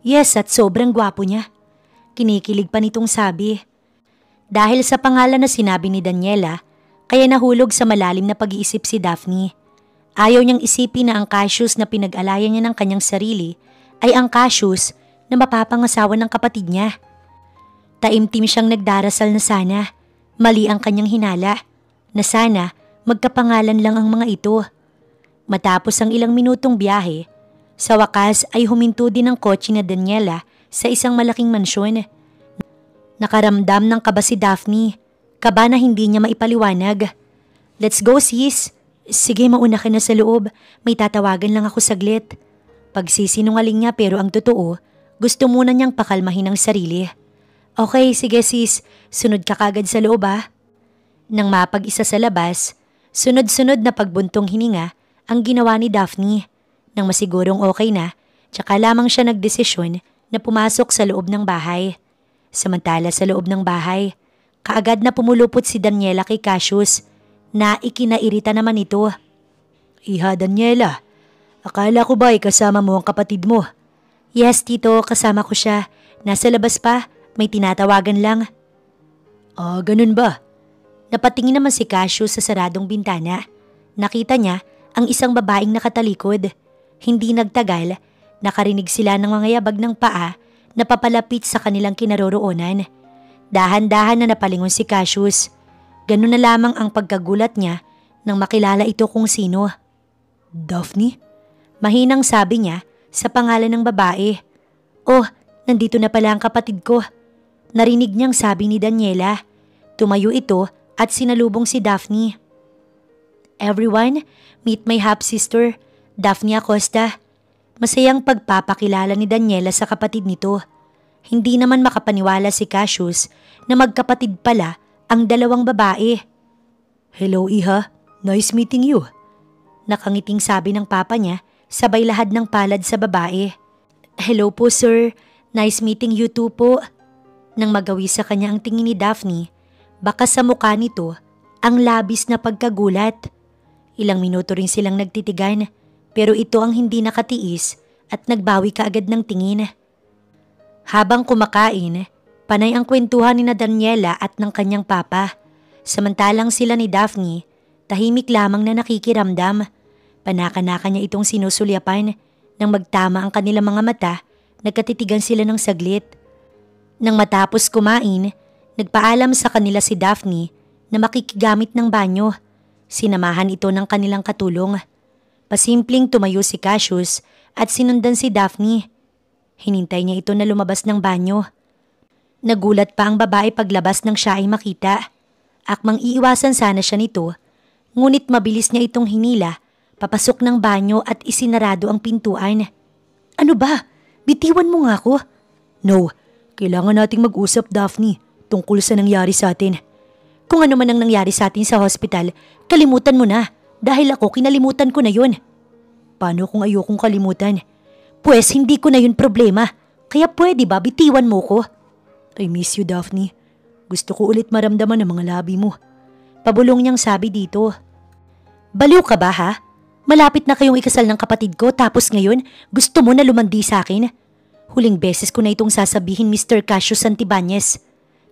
Yes, at sobrang gwapo niya. Kinikilig pa nitong sabi. Dahil sa pangalan na sinabi ni Daniela, kaya nahulog sa malalim na pag-iisip si Daphne. Ayaw niyang isipin na ang Cassius na pinag-alayan niya ng kanyang sarili ay ang Cassius na mapapangasawa ng kapatid niya. Taimtim siyang nagdarasal na sana, mali ang kanyang hinala, na sana Magkapangalan lang ang mga ito. Matapos ang ilang minutong biyahe, sa wakas ay huminto din ang kotse ni Daniela sa isang malaking mansyon. Nakaramdam ng kaba si Daphne, kaba na hindi niya maipaliwanag. "Let's go sis." "Sige, mauna ka na sa loob, may tatawagan lang ako saglit." Pagsisinungaling niya pero ang totoo, gusto muna niyang pakalmahin ang sarili. "Okay, sige sis, sunod ka kagad sa loob ah." Nang mapag-isa sa labas, sunod-sunod na pagbuntong hininga ang ginawa ni Daphne. Nang masigurong okay na, tsaka lamang siya nagdesisyon na pumasok sa loob ng bahay. Samantala sa loob ng bahay, kaagad na pumulupot si Daniela kay Cassius na ikinairita naman ito. "Iha Daniela, akala ko ba kasama mo ang kapatid mo?" "Yes tito, kasama ko siya. Nasa labas pa, may tinatawagan lang." "Ah, ganun ba?" Napatingin naman si Cassius sa saradong bintana. Nakita niya ang isang babaeng nakatalikod. Hindi nagtagal, nakarinig sila ng mga yabag ng paa na papalapit sa kanilang kinaroroonan. Dahan-dahan na napalingon si Cassius. Ganun na lamang ang pagkagulat niya nang makilala ito kung sino. "Daphne?" Mahinang sabi niya sa pangalan ng babae. "Oh, nandito na pala ang kapatid ko." Narinig niyang sabi ni Daniela. Tumayo ito at sinalubong si Daphne. "Everyone, meet my half-sister, Daphne Acosta." Masayang pagpapakilala ni Daniela sa kapatid nito. Hindi naman makapaniwala si Cassius na magkapatid pala ang dalawang babae. "Hello Iha, nice meeting you." Nakangiting sabi ng papa niya, sabay lahad ng palad sa babae. "Hello po sir, nice meeting you too po." Nang magawi sa kanya ang tingin ni Daphne, baka sa mukha nito ang labis na pagkagulat. Ilang minuto rin silang nagtitigan, pero ito ang hindi nakatiis at nagbawi kaagad ng tingin. Habang kumakain, panay ang kwentuhan ni Daniela at ng kanyang papa. Samantalang sila ni Daphne, tahimik lamang na nakikiramdam. Panaka-naka niya itong sinusulyapan. Nang magtama ang kanilang mga mata, nagkatitigan sila ng saglit. Nang matapos kumain, nagpaalam sa kanila si Daphne na makikigamit ng banyo. Sinamahan ito ng kanilang katulong. Pasimpleng tumayo si Cassius at sinundan si Daphne. Hinintay niya ito na lumabas ng banyo. Nagulat pa ang babae paglabas nang siya ay makita. Akmang iiwasan sana siya nito, ngunit mabilis niya itong hinila, papasok ng banyo at isinarado ang pintuan. "Ano ba? Bitiwan mo nga ako." "No, kailangan nating mag-usap Daphne tungkol sa nangyari sa atin." "Kung ano man ang nangyari sa atin sa hospital, kalimutan mo na dahil ako kinalimutan ko na yun." "Paano kung ayokong kalimutan?" "Pwes hindi ko na yun problema, kaya pwede ba bitiwan mo ko?" "I miss you Daphne. Gusto ko ulit maramdaman ang mga labi mo." Pabulong niyang sabi dito. "Baliw ka ba ha? Malapit na kayong ikasal ng kapatid ko tapos ngayon gusto mo na lumandi sa akin? Huling beses ko na itong sasabihin Mr. Cassius Santibanez.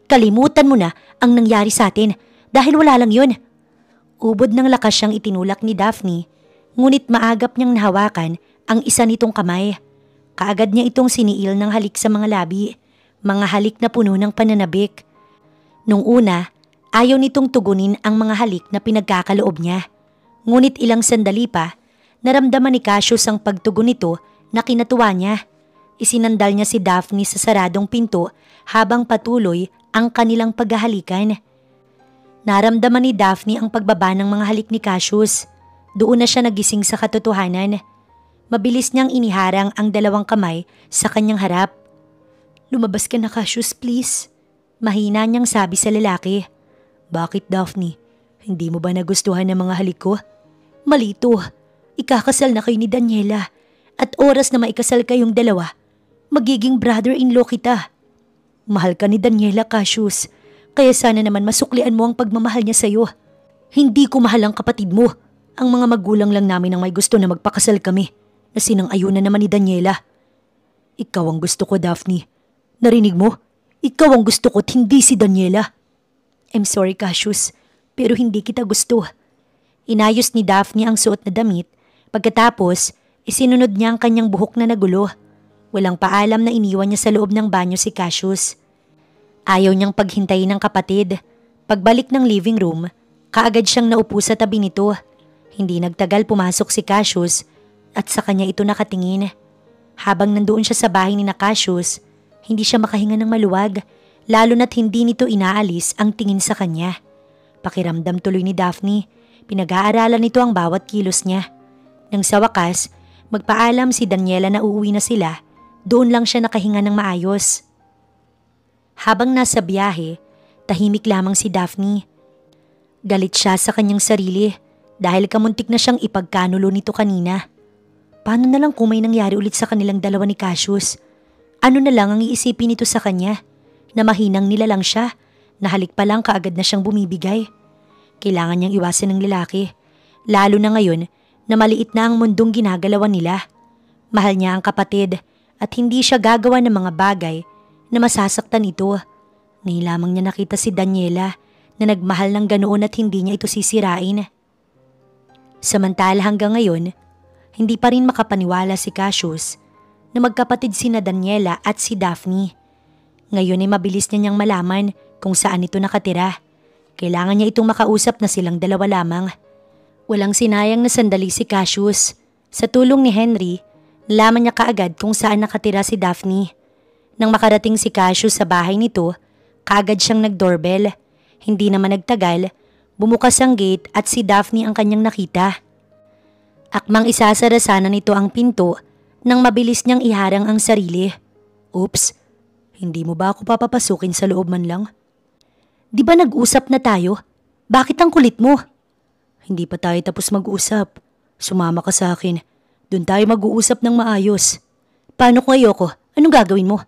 Kalimutan mo na ang nangyari sa atin dahil wala lang yun." Ubod ng lakas siyang itinulak ni Daphne, ngunit maagap niyang nahawakan ang isa nitong kamay. Kaagad niya itong siniil ng halik sa mga labi, mga halik na puno ng pananabik. Nung una, ayaw nitong tugunin ang mga halik na pinagkakaloob niya. Ngunit ilang sandali pa, naramdaman ni Cassius ang pagtugon nito na kinatuwa niya. Isinandal niya si Daphne sa saradong pinto habang patuloy ang kanilang paghahalikan. Naramdaman ni Daphne ang pagbaba ng mga halik ni Cassius. Doon na siya nagising sa katotohanan. Mabilis niyang iniharang ang dalawang kamay sa kanyang harap. "Lumabas ka na Cassius, please." Mahina niyang sabi sa lalaki. "Bakit Daphne? Hindi mo ba nagustuhan ang mga halik ko?" "Mali ito. Ikakasal na kayo ni Daniela at oras na maikasal kayong dalawa, magiging brother-in-law kita. Mahal ka ni Daniela Cassius, kaya sana naman masuklian mo ang pagmamahal niya sa'yo. Hindi ko mahal ang kapatid mo. Ang mga magulang lang namin ang may gusto na magpakasal kami, na sinang-ayunan naman ni Daniela. Ikaw ang gusto ko, Daphne. Narinig mo? Ikaw ang gusto ko at hindi si Daniela." "I'm sorry Cassius, pero hindi kita gusto." Inayos ni Daphne ang suot na damit, pagkatapos isinunod niya ang kanyang buhok na nagulo. Walang paalam na iniwan niya sa loob ng banyo si Cassius. Ayaw niyang paghintayin ng kapatid. Pagbalik ng living room, Kaagad siyang naupo sa tabi nito. Hindi nagtagal pumasok si Cassius at sa kanya ito nakatingin. Habang nandoon siya sa bahay ni Cassius, hindi siya makahinga ng maluwag, lalo na't hindi nito inaalis ang tingin sa kanya. Pakiramdam tuloy ni Daphne, pinag-aaralan nito ang bawat kilos niya. Nang sa wakas, magpaalam si Daniela na uuwi na sila, doon lang siya nakahinga ng maayos. Habang nasa biyahe, tahimik lamang si Daphne. Galit siya sa kanyang sarili dahil kamuntik na siyang ipagkanulo nito kanina. Paano na lang kung may nangyari ulit sa kanilang dalawa ni Cassius? Ano na lang ang iisipin nito sa kanya? Na mahinang nilalang siya, nahalik pa lang kaagad na siyang bumibigay. Kailangan niyang iwasan ng lalaki, lalo na ngayon na maliit na ang mundong ginagalawan nila. Mahal niya ang kapatid at hindi siya gagawa ng mga bagay na masasaktan ito. Ngayon lamang niya nakita si Daniela na nagmahal ng ganoon at hindi niya ito sisirain. Samantala hanggang ngayon, hindi pa rin makapaniwala si Cassius na magkapatid sina Daniela at si Daphne. Ngayon ay mabilis niya niyang malaman kung saan ito nakatira. Kailangan niya itong makausap na silang dalawa lamang. Walang sinayang na sandali si Cassius. Sa tulong ni Henry, nalaman niya kaagad kung saan nakatira si Daphne. Nang makarating si Cassius sa bahay nito, kaagad siyang nag-doorbell. Hindi naman nagtagal, bumukas ang gate at si Daphne ang kanyang nakita. Akmang isasara sana nito ang pinto nang mabilis niyang iharang ang sarili. Oops, hindi mo ba ako papapasukin sa loob man lang? Di ba nag-usap na tayo? Bakit ang kulit mo? Hindi pa tayo tapos mag-usap. Sumama ka sa akin. Doon tayo mag-uusap ng maayos. Paano kung ayoko? Anong gagawin mo?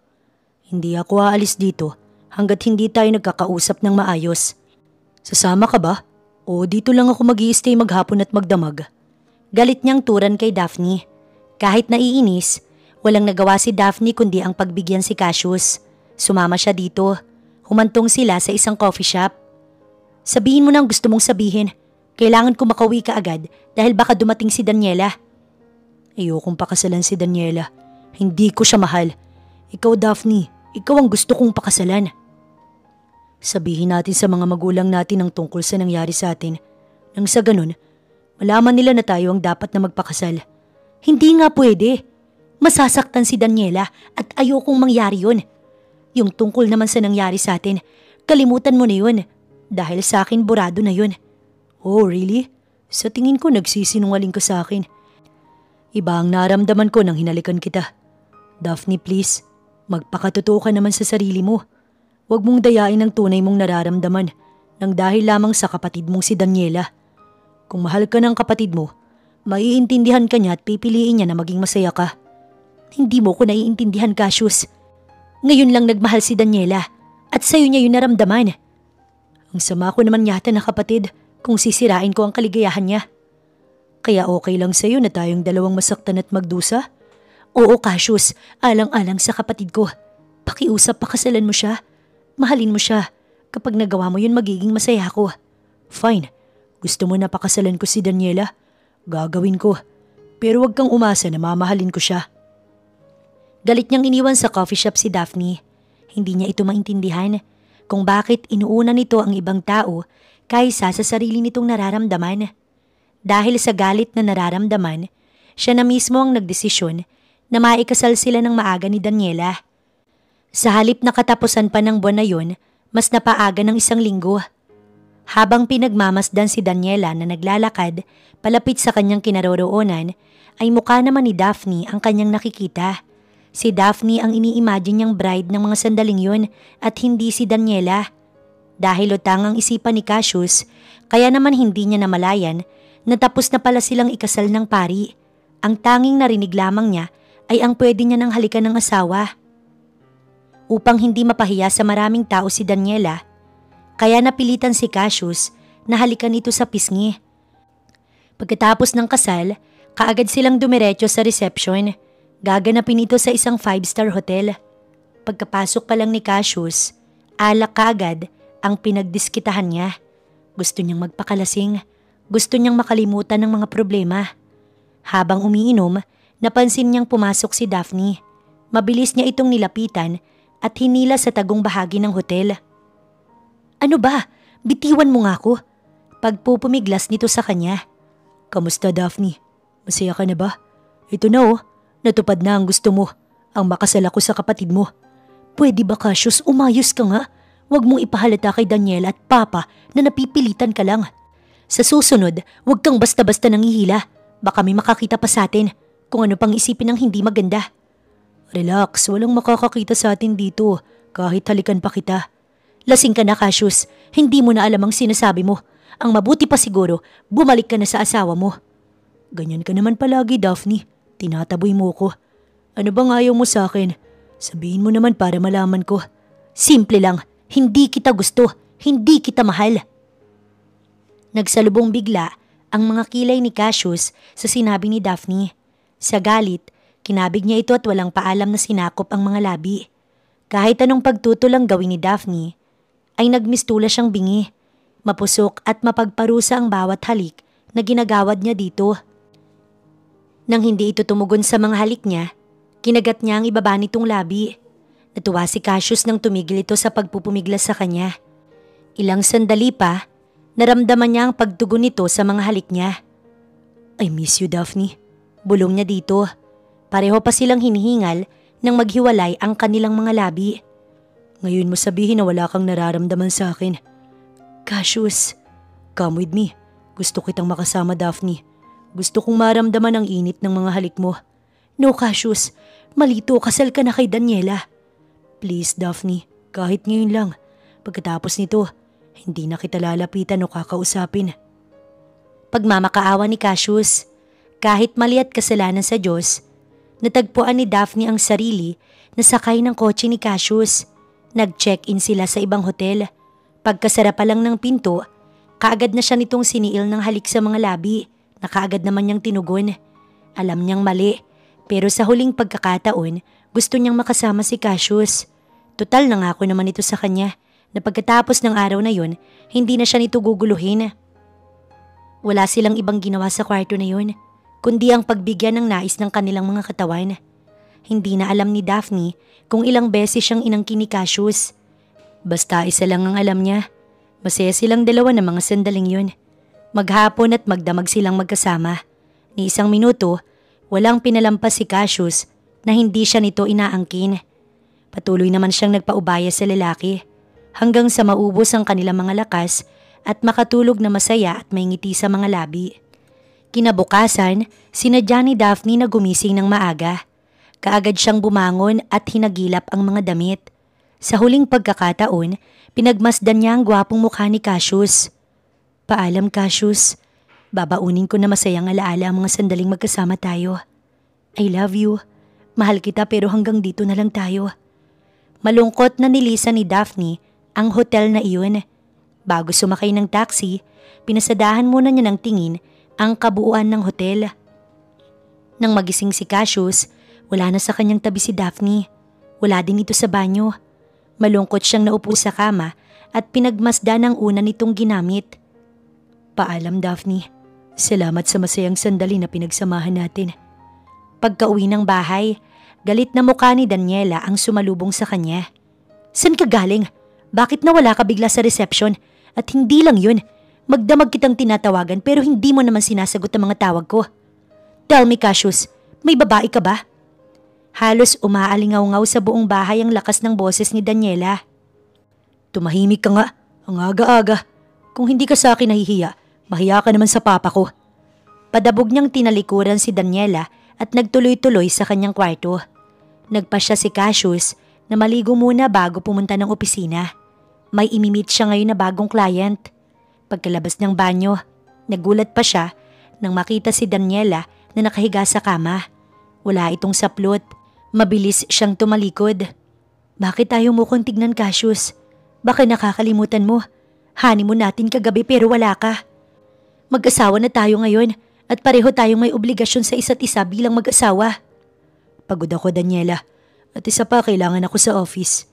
Hindi ako aalis dito hanggat hindi tayo nagkakausap ng maayos. Sasama ka ba? O dito lang ako mag-i-stay maghapon at magdamag? Galit niyang turan kay Daphne. Kahit naiinis, walang nagawa si Daphne kundi ang pagbigyan si Cassius. Sumama siya dito. Humantong sila sa isang coffee shop. Sabihin mo na ang gusto mong sabihin. Kailangan ko makauwi ka agad dahil baka dumating si Daniela. Ayokong pakasalan si Daniela. Hindi ko siya mahal. Ikaw Daphne, ikaw ang gusto kong pakasalan. Sabihin natin sa mga magulang natin ang tungkol sa nangyari sa atin. Nang sa ganun, malaman nila na tayo ang dapat na magpakasal. Hindi nga pwede. Masasaktan si Daniela at ayokong mangyari yun. Yung tungkol naman sa nangyari sa atin, kalimutan mo na yun. Dahil sa akin burado na yun. Oh really? Sa tingin ko nagsisinungaling ka sa akin. Iba ang naramdaman ko nang hinalikan kita. Daphne please, magpakatotoo ka naman sa sarili mo. Huwag mong dayain ang tunay mong nararamdaman nang dahil lamang sa kapatid mong si Daniela. Kung mahal ka ng kapatid mo, maiintindihan ka niya at pipiliin niya na maging masaya ka. Hindi mo ko naiintindihan, Cassius. Ngayon lang nagmahal si Daniela at sa'yo niya yung naramdaman. Ang sama ko naman yata na kapatid kung sisirain ko ang kaligayahan niya. Kaya okay lang sa'yo na tayong dalawang masaktan at magdusa? Oo, Cassius, alang-alang sa kapatid ko. Pakiusap, pakasalan mo siya. Mahalin mo siya. Kapag nagawa mo yun, magiging masaya ako. Fine. Gusto mo na pakasalan ko si Daniela? Gagawin ko. Pero wag kang umasa na mamahalin ko siya. Galit niyang iniwan sa coffee shop si Daphne. Hindi niya ito maintindihan kung bakit inuuna nito ang ibang tao kaysa sa sarili nitong nararamdaman. Dahil sa galit na nararamdaman, siya na mismo ang nagdesisyon na maikasal sila ng maaga ni Daniela. Sa halip na katapusan pa ng buwan na yun, mas napaaga ng 1 linggo. Habang pinagmamasdan si Daniela na naglalakad palapit sa kanyang kinaroroonan, ay mukha naman ni Daphne ang kanyang nakikita. Si Daphne ang ini-imagine niyang bride ng mga sandaling yun at hindi si Daniela. Dahil utang ang isipan ni Cassius, kaya naman hindi niya namalayan na tapos na pala silang ikasal ng pari. Ang tanging narinig lamang niya ay ang pwede niya ng halikan ng asawa. Upang hindi mapahiya sa maraming tao si Daniela, kaya napilitan si Cassius na halikan ito sa pisngi. Pagkatapos ng kasal, kaagad silang dumiretso sa reception. Gaganapin ito sa isang 5-star hotel. Pagkapasok pa lang ni Cassius, alak kaagad ang pinagdiskitahan niya. Gusto niyang magpakalasing. Gusto niyang makalimutan ng mga problema. Habang umiinom, napansin niyang pumasok si Daphne. Mabilis niya itong nilapitan at hinila sa tagong bahagi ng hotel. Ano ba? Bitiwan mo nga ako. pagpupumiglas nito sa kanya. Kamusta, Daphne? Masaya ka na ba? Ito na natupad na ang gusto mo, ang makasal ako sa kapatid mo. Pwede ba, Cassius, umayos ka nga? Huwag mong ipahalata kay Daniela at Papa na napipilitan ka lang. Sa susunod, huwag kang basta-basta nangihila. Baka may makakita pa sa atin kung ano pang isipin ng hindi maganda. Relax, walang makakakita sa atin dito kahit halikan pa kita. Lasing ka na, Cassius. Hindi mo na alam ang sinasabi mo. Ang mabuti pa siguro, bumalik ka na sa asawa mo. Ganyan ka naman palagi, Daphne. Tinataboy mo ko. Ano bang ayaw mo sa akin? Sabihin mo naman para malaman ko. Simple lang, hindi kita gusto, hindi kita mahal. Nagsalubong bigla ang mga kilay ni Cassius sa sinabi ni Daphne. Sa galit, kinabig niya ito at walang paalam na sinakop ang mga labi. Kahit anong pagtutulang gawin ni Daphne, ay nagmistula siyang bingi. Mapusok at mapagparusa ang bawat halik na ginagawad niya dito. Nang hindi ito tumugon sa mga halik niya, kinagat niya ang ibaba nitong labi. Natuwa si Cassius nang tumigil ito sa pagpupumiglas sa kanya. Ilang sandali pa, naramdaman niya ang pagtugon nito sa mga halik niya. I miss you, Daphne. Bulong niya dito. Pareho pa silang hinihingal nang maghiwalay ang kanilang mga labi. Ngayon mo sabihin na wala kang nararamdaman sa akin. Cassius, come with me. Gusto kitang makasama, Daphne. Gusto kong maramdaman ang init ng mga halik mo. No, Cassius. Malito, kasal ka na kay Daniela. Please, Daphne. Kahit ngayon lang. Pagkatapos nito, hindi na kita lalapitan o kakausapin. Pagmamakaawa ni Cassius. Kahit mali at kasalanan sa Diyos, natagpuan ni Daphne ang sarili na sakay ng kotse ni Cassius. Nag-check-in sila sa ibang hotel. Pagkasara pa lang ng pinto, kaagad na siya nitong siniil ng halik sa mga labi na kaagad naman niyang tinugon. Alam niyang mali, pero sa huling pagkakataon, gusto niyang makasama si Cassius. Tutal nangako naman ito sa kanya na pagkatapos ng araw na yun, hindi na siya nito guguluhin. Wala silang ibang ginawa sa kwarto na yun, kundi ang pagbigyan ng nais ng kanilang mga katawan. Hindi na alam ni Daphne kung ilang beses siyang inangkin ni Cassius. Basta isa lang ang alam niya. Masaya silang dalawa ng mga sandaling yun. Maghapon at magdamag silang magkasama. Ni isang minuto, walang pinalampas si Cassius na hindi siya nito inaangkin. Patuloy naman siyang nagpaubaya sa lalaki hanggang sa maubos ang kanilang mga lakas at makatulog na masaya at may ngiti sa mga labi. Kinabukasan, sinadya ni Daphne na gumising ng maaga. Kaagad siyang bumangon at hinagilap ang mga damit. Sa huling pagkakataon, pinagmasdan niya ang gwapong mukha ni Cassius. Paalam, Cassius. Babaunin ko na masayang alaala ang mga sandaling magkasama tayo. I love you. Mahal kita pero hanggang dito na lang tayo. Malungkot na nilisan ni Daphne ang hotel na iyon. Bago sumakay ng taxi, pinasadahan muna niya ng tingin ang kabuuan ng hotel. Nang magising si Cassius, wala na sa kanyang tabi si Daphne. Wala din ito sa banyo. Malungkot siyang naupo sa kama at pinagmasdan ang una nitong ginamit. Paalam, Daphne. Salamat sa masayang sandali na pinagsamahan natin. Pagka-uwi ng bahay, galit na mukha ni Daniela ang sumalubong sa kanya. San ka galing? Bakit nawala ka bigla sa reception? At hindi lang yun, magdamag kitang tinatawagan pero hindi mo naman sinasagot ang mga tawag ko. Tell me, Cassius, may babae ka ba? Halos umaalingaw-ngaw sa buong bahay ang lakas ng boses ni Daniela. Tumahimik ka nga, ang aga-aga. Kung hindi ka sa akin nahihiya, mahiya ka naman sa papa ko. Padabog niyang tinalikuran si Daniela at nagtuloy-tuloy sa kanyang kwarto. Nagpasya si Cassius na maligo muna bago pumunta ng opisina. May imimit siya ngayon na bagong client. Pagkalabas ng banyo, nagulat pa siya nang makita si Daniela na nakahiga sa kama. Wala itong saplot. Mabilis siyang tumalikod. Bakit ayaw mo kong tignan, Cassius? Baka nakakalimutan mo. Honeymoon natin kagabi pero wala ka. Mag-asawa na tayo ngayon at pareho tayong may obligasyon sa isa't isa bilang mag-asawa. Pagod ako, Daniela. At isa pa, kailangan ako sa office.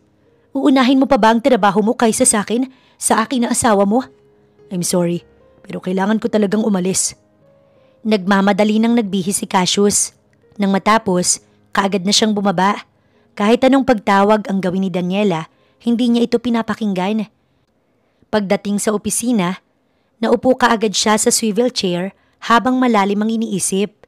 Uunahin mo pa ba ang trabaho mo kaysa sa akin? Sa akin na asawa mo? I'm sorry, pero kailangan ko talagang umalis. Nagmamadali nang nagbihis si Cassius. Nang matapos, kaagad na siyang bumaba. Kahit anong pagtawag ang gawin ni Daniela, hindi niya ito pinapakinggan. Pagdating sa opisina, Naupo kaagad siya sa swivel chair habang malalim ang iniisip.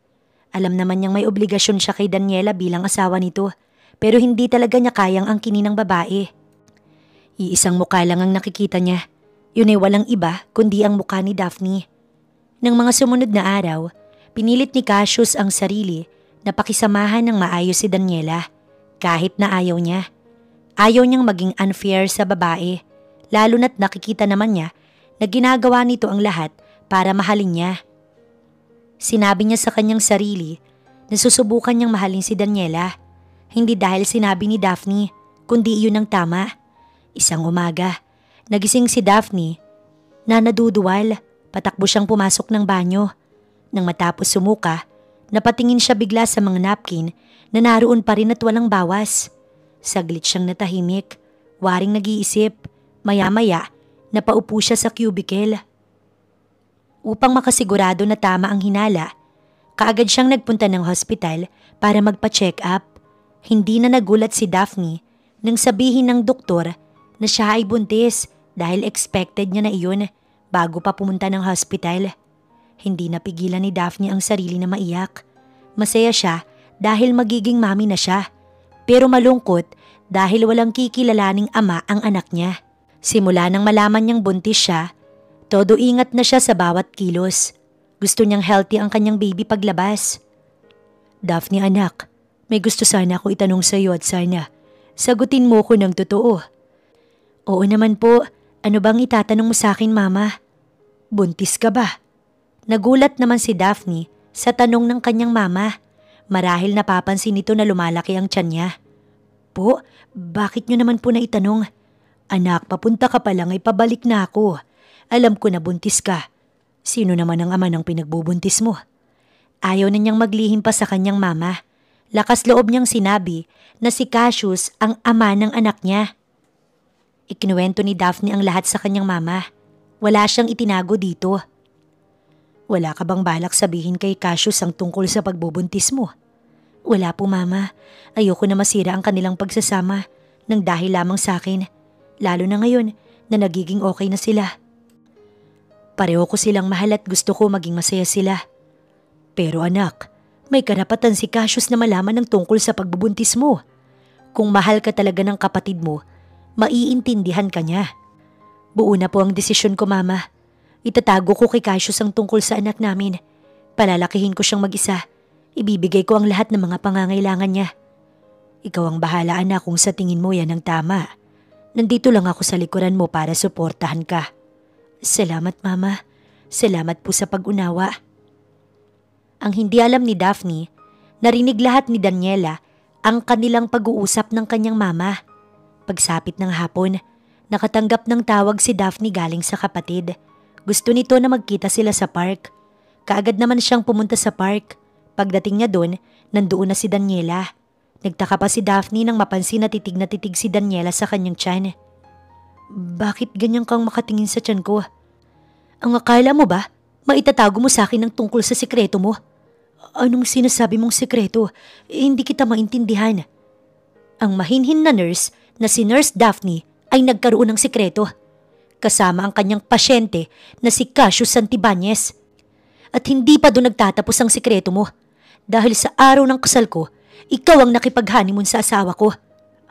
Alam naman niyang may obligasyon siya kay Daniela bilang asawa nito, pero hindi talaga niya kayang angkinin ng babae. Iisang mukha lang ang nakikita niya. Yun ay walang iba kundi ang mukha ni Daphne. Nang mga sumunod na araw, pinilit ni Cassius ang sarili na pakisamahan ng maayos si Daniela kahit na ayaw niya. Ayaw niyang maging unfair sa babae, lalo na't nakikita naman niya na ginagawa nito ang lahat para mahalin niya. Sinabi niya sa kanyang sarili na susubukan niyang mahalin si Daniela, hindi dahil sinabi ni Daphne, kundi iyon ang tama. Isang umaga, nagising si Daphne na naduduwal, patakbo siyang pumasok ng banyo. Nang matapos sumuka, napatingin siya bigla sa mga napkin na naroon pa rin at walang bawas. Saglit siyang natahimik, waring nag-iisip, maya-maya napaupo siya sa cubicle. Upang makasigurado na tama ang hinala, kaagad siyang nagpunta ng hospital para magpa-check up. Hindi na nagulat si Daphne nang sabihin ng doktor na siya ay buntis dahil expected niya na iyon bago pa pumunta ng hospital. Hindi napigilan ni Daphne ang sarili na maiyak. Masaya siya dahil magiging mami na siya, pero malungkot dahil walang kikilalaning ama ang anak niya. Simula nang malaman niyang buntis siya, todo ingat na siya sa bawat kilos. Gusto niyang healthy ang kanyang baby paglabas. Daphne anak, may gusto sana ako itanong sa iyo at sana sagutin mo ko ng totoo. Oo naman po, ano bang itatanong mo sa akin mama? Buntis ka ba? Nagulat naman si Daphne sa tanong ng kanyang mama. Marahil napapansin nito na lumalaki ang tiyan niya. Po, bakit niyo naman po na itanong? Anak, papunta ka pa lang ay pabalik na ako. Alam ko na buntis ka. Sino naman ang ama ng pinagbubuntis mo? Ayaw na niyang maglihim pa sa kanyang mama. Lakas loob niyang sinabi na si Cassius ang ama ng anak niya. Ikinuwento ni Daphne ang lahat sa kanyang mama. Wala siyang itinago dito. Wala ka bang balak sabihin kay Cassius ang tungkol sa pagbubuntis mo? Wala po mama. Ayoko na masira ang kanilang pagsasama nang dahil lamang sa akin. Lalo na ngayon na nagiging okay na sila. Pareho ko silang mahal at gusto ko maging masaya sila. Pero anak, may karapatan si Cassius na malaman ng tungkol sa pagbubuntis mo. Kung mahal ka talaga ng kapatid mo, maiintindihan ka niya. Buo na po ang desisyon ko mama. Itatago ko kay Cassius ang tungkol sa anak namin. Palalakihin ko siyang mag-isa. Ibibigay ko ang lahat ng mga pangangailangan niya. Ikaw ang bahala anak kung sa tingin mo yan ang tama. Nandito lang ako sa likuran mo para suportahan ka. Salamat mama. Salamat po sa pag-unawa. Ang hindi alam ni Daphne, narinig lahat ni Daniela ang kanilang pag-uusap ng kanyang mama. Pagsapit ng hapon, nakatanggap ng tawag si Daphne galing sa kapatid. Gusto nito na magkita sila sa park. Kaagad naman siyang pumunta sa park. Pagdating niya doon, nandoon na si Daniela. Nagtaka pa si Daphne nang mapansin na titig si Daniela sa kanyang tiyan. Bakit ganyan kang makatingin sa tiyan ko? Ang akala mo ba, maitatago mo sa akin ang tungkol sa sikreto mo? Anong sinasabi mong sikreto? Hindi kita maintindihan. Ang mahinhin na nurse na si Nurse Daphne ay nagkaroon ng sikreto. Kasama ang kanyang pasyente na si Cassius Santibanez. At hindi pa doon nagtatapos ang sikreto mo. Dahil sa araw ng kasal ko, ikaw ang nakipag-honeymoon sa asawa ko.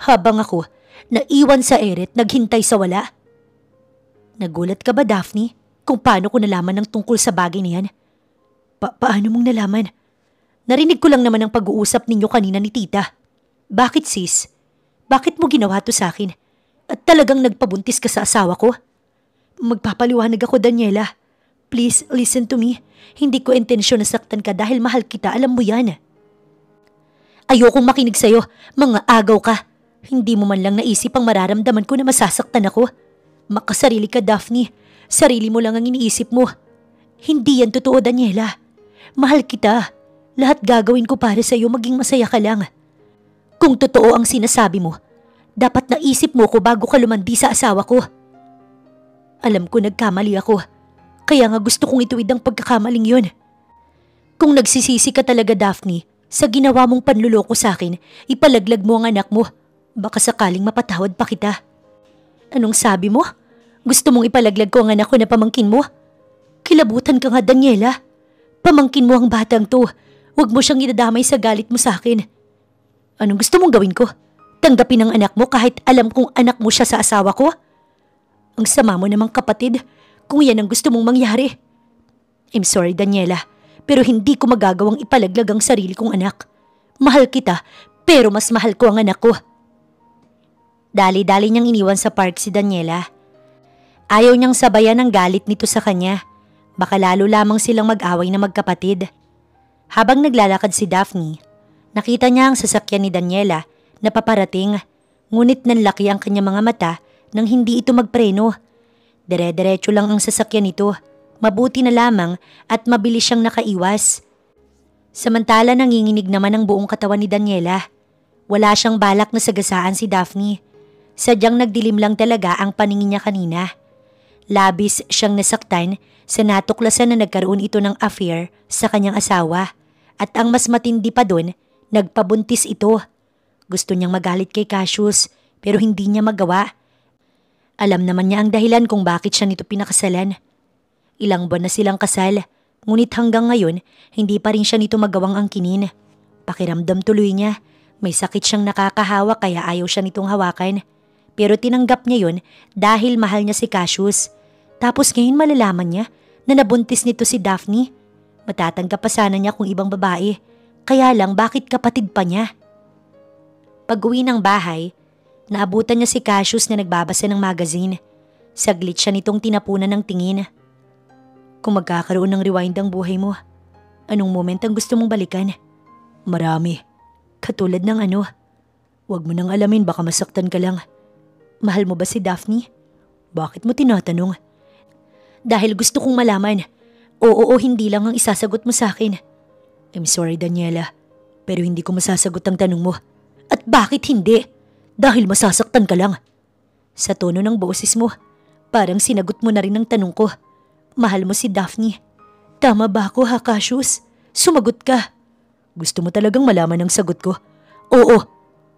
Habang ako, naiwan sa ere at naghintay sa wala. Nagulat ka ba Daphne kung paano ko nalaman ng tungkol sa bagay na yan? Paano mong nalaman? Narinig ko lang naman ang pag-uusap ninyo kanina ni tita. Bakit sis? Bakit mo ginawa to sa akin? At talagang nagpabuntis ka sa asawa ko? Magpapaliwanag ako, Daniela. Please, listen to me. Hindi ko intensyon na saktan ka dahil mahal kita, alam mo yan. Ayokong makinig sa'yo, mga agaw ka. Hindi mo man lang naisip ang mararamdaman ko na masasaktan ako. Makasarili ka, Daphne. Sarili mo lang ang iniisip mo. Hindi yan totoo, Daniela. Mahal kita. Lahat gagawin ko para sa'yo, maging masaya ka lang. Kung totoo ang sinasabi mo, dapat naisip mo ko bago ka lumandi sa asawa ko. Alam ko nagkamali ako, kaya nga gusto kong ituwid ang pagkakamaling yun. Kung nagsisisi ka talaga Daphne, sa ginawa mong panluloko sa akin, ipalaglag mo ang anak mo. Baka sakaling mapatawad pa kita. Anong sabi mo? Gusto mong ipalaglag ko ang anak ko na pamangkin mo? Kilabutan ka nga, Daniela. Pamangkin mo ang batang to. Huwag mo siyang idadamay sa galit mo sa akin. Anong gusto mong gawin ko? Tanggapin ang anak mo kahit alam kong anak mo siya sa asawa ko? Ang sama mo namang kapatid kung yan ang gusto mong mangyari. I'm sorry, Daniela, pero hindi ko magagawang ipalaglag ang sarili kong anak. Mahal kita, pero mas mahal ko ang anak ko. Dali-dali niyang iniwan sa park si Daniela. Ayaw niyang sabayan ang galit nito sa kanya. Baka lalo lamang silang mag-away na magkapatid. Habang naglalakad si Daphne, nakita niya ang sasakyan ni Daniela na paparating, ngunit nanlaki ang kanyang mga mata nang hindi ito magpreno. Dire-diretso lang ang sasakyan nito, mabuti na lamang at mabilis siyang nakaiwas. Samantala nanginginig naman ang buong katawan ni Daniela. Wala siyang balak na sagasaan si Daphne. Sadyang nagdilim lang talaga ang paningin niya kanina. Labis siyang nasaktan sa natuklasan na nagkaroon ito ng affair sa kanyang asawa. At ang mas matindi pa doon, nagpabuntis ito. Gusto niyang magalit kay Cassius pero hindi niya magawa. Alam naman niya ang dahilan kung bakit siya nito pinakasalan. Ilang buwan na silang kasal, ngunit hanggang ngayon hindi pa rin siya nito magawang angkinin. Pakiramdam tuloy niya, may sakit siyang nakakahawa kaya ayaw siya nitong hawakan. Pero tinanggap niya yun dahil mahal niya si Cassius. Tapos ngayon malalaman niya na nabuntis nito si Daphne. Matatanggap pa sana niya kung ibang babae. Kaya lang bakit kapatid pa niya? Pag-uwi ng bahay, naabutan niya si Cassius na nagbabasa ng magazine. Saglit siya nitong tinapunan ng tingin. Kung magkakaroon ng rewind ang buhay mo, anong moment ang gusto mong balikan? Marami. Katulad ng ano? Huwag mo nang alamin, baka masaktan ka lang. Mahal mo ba si Daphne? Bakit mo tinatanong? Dahil gusto kong malaman. Oo o hindi lang ang isasagot mo sa akin. I'm sorry, Daniela, pero hindi ko masasagot ang tanong mo. At bakit hindi? Dahil masasaktan ka lang. Sa tono ng boses mo, parang sinagot mo na rin ang tanong ko. Mahal mo si Daphne. Tama ba ako, ha, Cassius? Sumagot ka. Gusto mo talagang malaman ang sagot ko? Oo,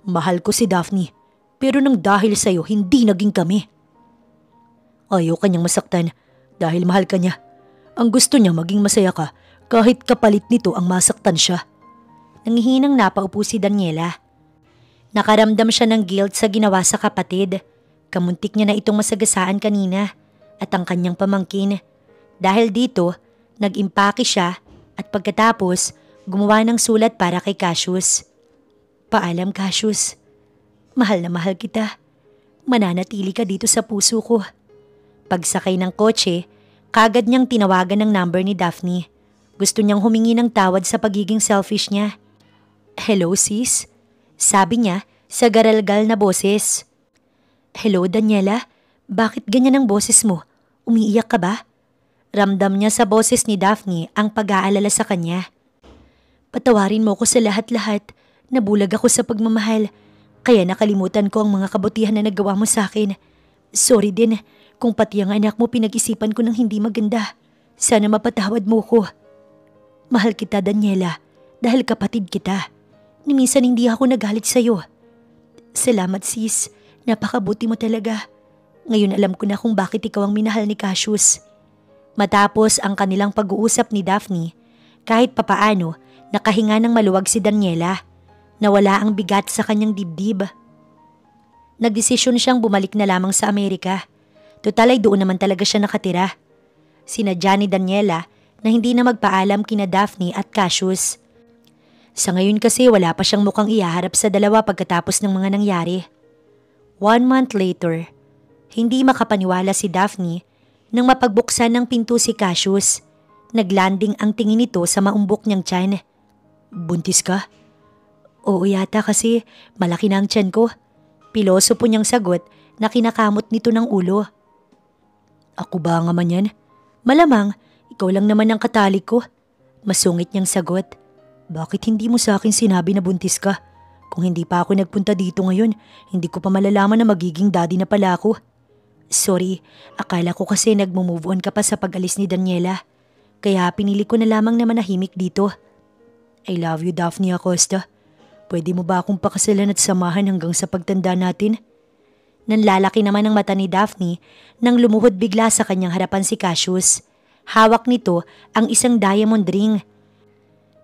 mahal ko si Daphne. Pero nang dahil sa'yo, hindi naging kami. Ayaw kanyang masaktan dahil mahal ka niya. Ang gusto niya maging masaya ka kahit kapalit nito ang masaktan siya. Nangihinang napaupo si Daniela. Nakaramdam siya ng guilt sa ginawa sa kapatid. Kamuntik niya na itong masagasaan kanina at ang kanyang pamangkin. Dahil dito, nag-impake siya at pagkatapos gumawa ng sulat para kay Cassius. Paalam, Cassius. Mahal na mahal kita. Mananatili ka dito sa puso ko. Pagsakay ng kotse, kagad niyang tinawagan ng number ni Daphne. Gusto niyang humingi ng tawad sa pagiging selfish niya. Hello, sis? Sabi niya sa garalgal na boses. Hello, Daniela. Bakit ganyan ang boses mo? Umiiyak ka ba? Ramdam niya sa boses ni Daphne ang pag-aalala sa kanya. Patawarin mo ko sa lahat-lahat. Nabulag ako sa pagmamahal. Kaya nakalimutan ko ang mga kabutihan na nagawa mo sa akin. Sorry din kung pati ang anak mo pinag-isipan ko ng hindi maganda. Sana mapatawad mo ko. Mahal kita, Daniela, dahil kapatid kita. Ni minsan hindi ako nagalit sa'yo. Salamat, sis. Napakabuti mo talaga. Ngayon alam ko na kung bakit ikaw ang minahal ni Cassius. Matapos ang kanilang pag-uusap ni Daphne, kahit papaano, nakahinga ng maluwag si Daniela. Nawala ang bigat sa kanyang dibdib. Nagdesisyon siyang bumalik na lamang sa Amerika. Total ay doon naman talaga siya nakatira. Sinadya ni Daniela na hindi na magpaalam kina Daphne at Cassius. Sa ngayon kasi wala pa siyang mukhang ihaharap sa dalawa pagkatapos ng mga nangyari. 1 month later, hindi makapaniwala si Daphne nang mapagbuksan ng pinto si Cassius. Naglanding ang tingin nito sa maumbok niyang tiyan. Buntis ka? Oo yata kasi malaki na ang tiyan ko. Piloso po niyang sagot na kinakamot nito ng ulo. Ako ba nga man yan? Malamang, ikaw lang naman ang katalik ko. Masungit niyang sagot. Bakit hindi mo sa akin sinabi na buntis ka? Kung hindi pa ako nagpunta dito ngayon, hindi ko pa malalaman na magiging daddy na pala ako. Sorry, akala ko kasi nagmo-move on ka pa sa pag-alis ni Daniela. Kaya pinili ko na lamang na manahimik dito. I love you, Daphne Acosta. Pwede mo ba akong pakasalan at samahan hanggang sa pagtanda natin? Nanlalaki naman ang mata ni Daphne nang lumuhod bigla sa kanyang harapan si Cassius. Hawak nito ang isang diamond ring.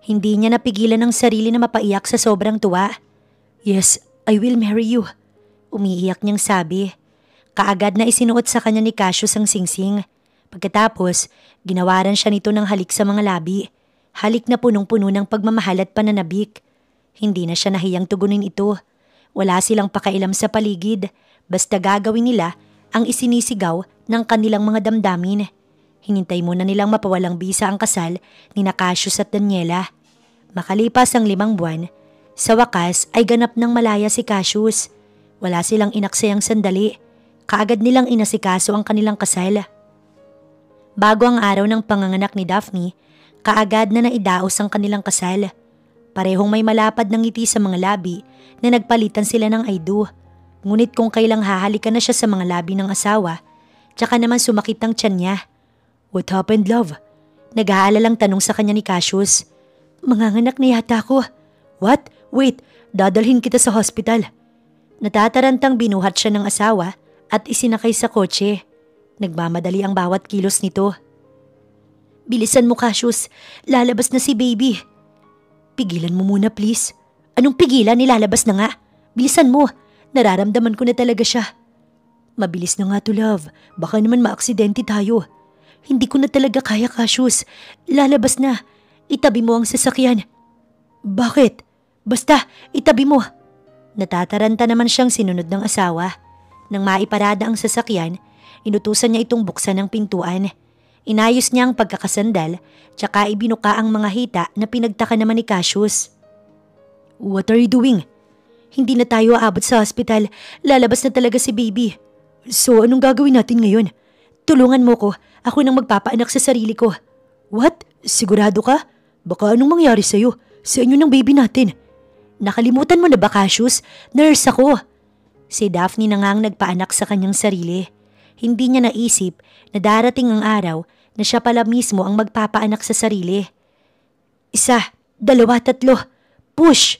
Hindi niya napigilan ang sarili na mapaiyak sa sobrang tuwa. Yes, I will marry you. Umiiyak niyang sabi. Kaagad na isinuot sa kanya ni Cassius ang singsing. Pagkatapos, ginawaran siya nito ng halik sa mga labi. Halik na punong-puno ng pagmamahal at pananabik. Hindi na siya nahiyang tugunin ito. Wala silang pakailam sa paligid. Basta gagawin nila ang isinisigaw ng kanilang mga damdamin. Hinintay muna nilang mapawalang bisa ang kasal ni Cassius at Daniela. Makalipas ang 5 buwan, sa wakas ay ganap ng malaya si Cassius. Wala silang inaksayang sandali. Kaagad nilang inasikaso ang kanilang kasal. Bago ang araw ng panganganak ni Daphne, kaagad na naidaos ang kanilang kasal. Parehong may malapad ng ngiti sa mga labi na nagpalitan sila ng I do. Ngunit kung kailang hahalikan na siya sa mga labi ng asawa, tsaka naman sumakit ang tiyan niya. What happened, love? Nag-aalalang tanong sa kanya ni Cassius. Manganganak na yata ako. What? Wait, dadalhin kita sa hospital. Natatarantang binuhat siya ng asawa at isinakay sa kotse. Nagmamadali ang bawat kilos nito. Bilisan mo, Cassius. Lalabas na si baby. Pigilan mo muna, please. Anong pigilan? Nilalabas na nga. Bilisan mo. Nararamdaman ko na talaga siya. Mabilis na nga to, love. Baka naman maaksidente tayo. Hindi ko na talaga kaya, Cassius. Lalabas na. Itabi mo ang sasakyan. Bakit? Basta, itabi mo. Natataranta naman siyang sinunod ng asawa. Nang maiparada ang sasakyan, inutusan niya itong buksan ng pintuan. Inayos niya ang pagkakasandal, tsaka ibinuka ang mga hita na pinagtaka naman ni Cassius. What are you doing? Hindi na tayo aabot sa hospital. Lalabas na talaga si baby. So anong gagawin natin ngayon? Tulungan mo ko. Ako nang magpapaanak sa sarili ko. What? Sigurado ka? Baka anong mangyari sa'yo? Sa inyo ng baby natin. Nakalimutan mo na ba, Cassius? Nurse ako. Si Daphne na nga ang nagpaanak sa kanyang sarili. Hindi niya naisip na darating ang araw na siya pala mismo ang magpapaanak sa sarili. 1, 2, 3. Push!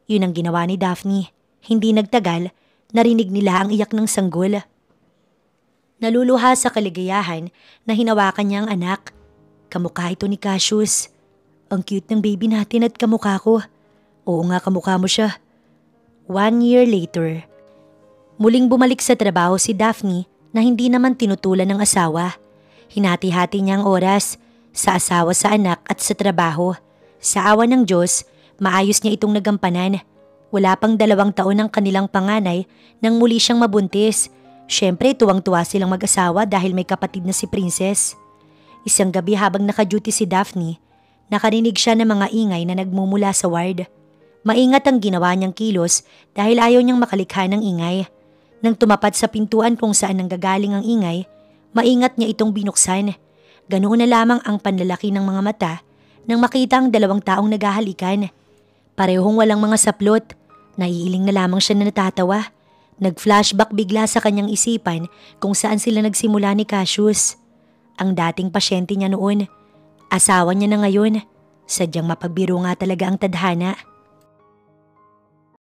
Yun ang ginawa ni Daphne. Hindi nagtagal, narinig nila ang iyak ng sanggol. Naluluha sa kaligayahan na hinawakan niya ang anak. Kamukha ito ni Cassius. Ang cute ng baby natin at kamukha ko. Oo nga, kamukha mo siya. 1 year later. Muling bumalik sa trabaho si Daphne na hindi naman tinutulan ng asawa. Hinati-hati niya ang oras sa asawa, sa anak at sa trabaho. Sa awa ng Diyos, maayos niya itong nagampanan. Wala pang 2 taon ang kanilang panganay nang muli siyang mabuntis. Siyempre, tuwang-tuwa silang mag-asawa dahil may kapatid na si Princess. Isang gabi habang naka-duty si Daphne, nakarinig siya ng mga ingay na nagmumula sa ward. Maingat ang ginawa niyang kilos dahil ayaw niyang makalikha ng ingay. Nang tumapat sa pintuan kung saan nanggagaling ang ingay, maingat niya itong binuksan. Ganoon na lamang ang panlalaki ng mga mata nang makita ang 2 taong naghahalikan. Parehong walang mga saplot. Naiiling na lamang siya na natatawa. Nag-flashback bigla sa kanyang isipan kung saan sila nagsimula ni Cassius. Ang dating pasyente niya noon. Asawa niya na ngayon. Sadyang mapagbiro nga talaga ang tadhana.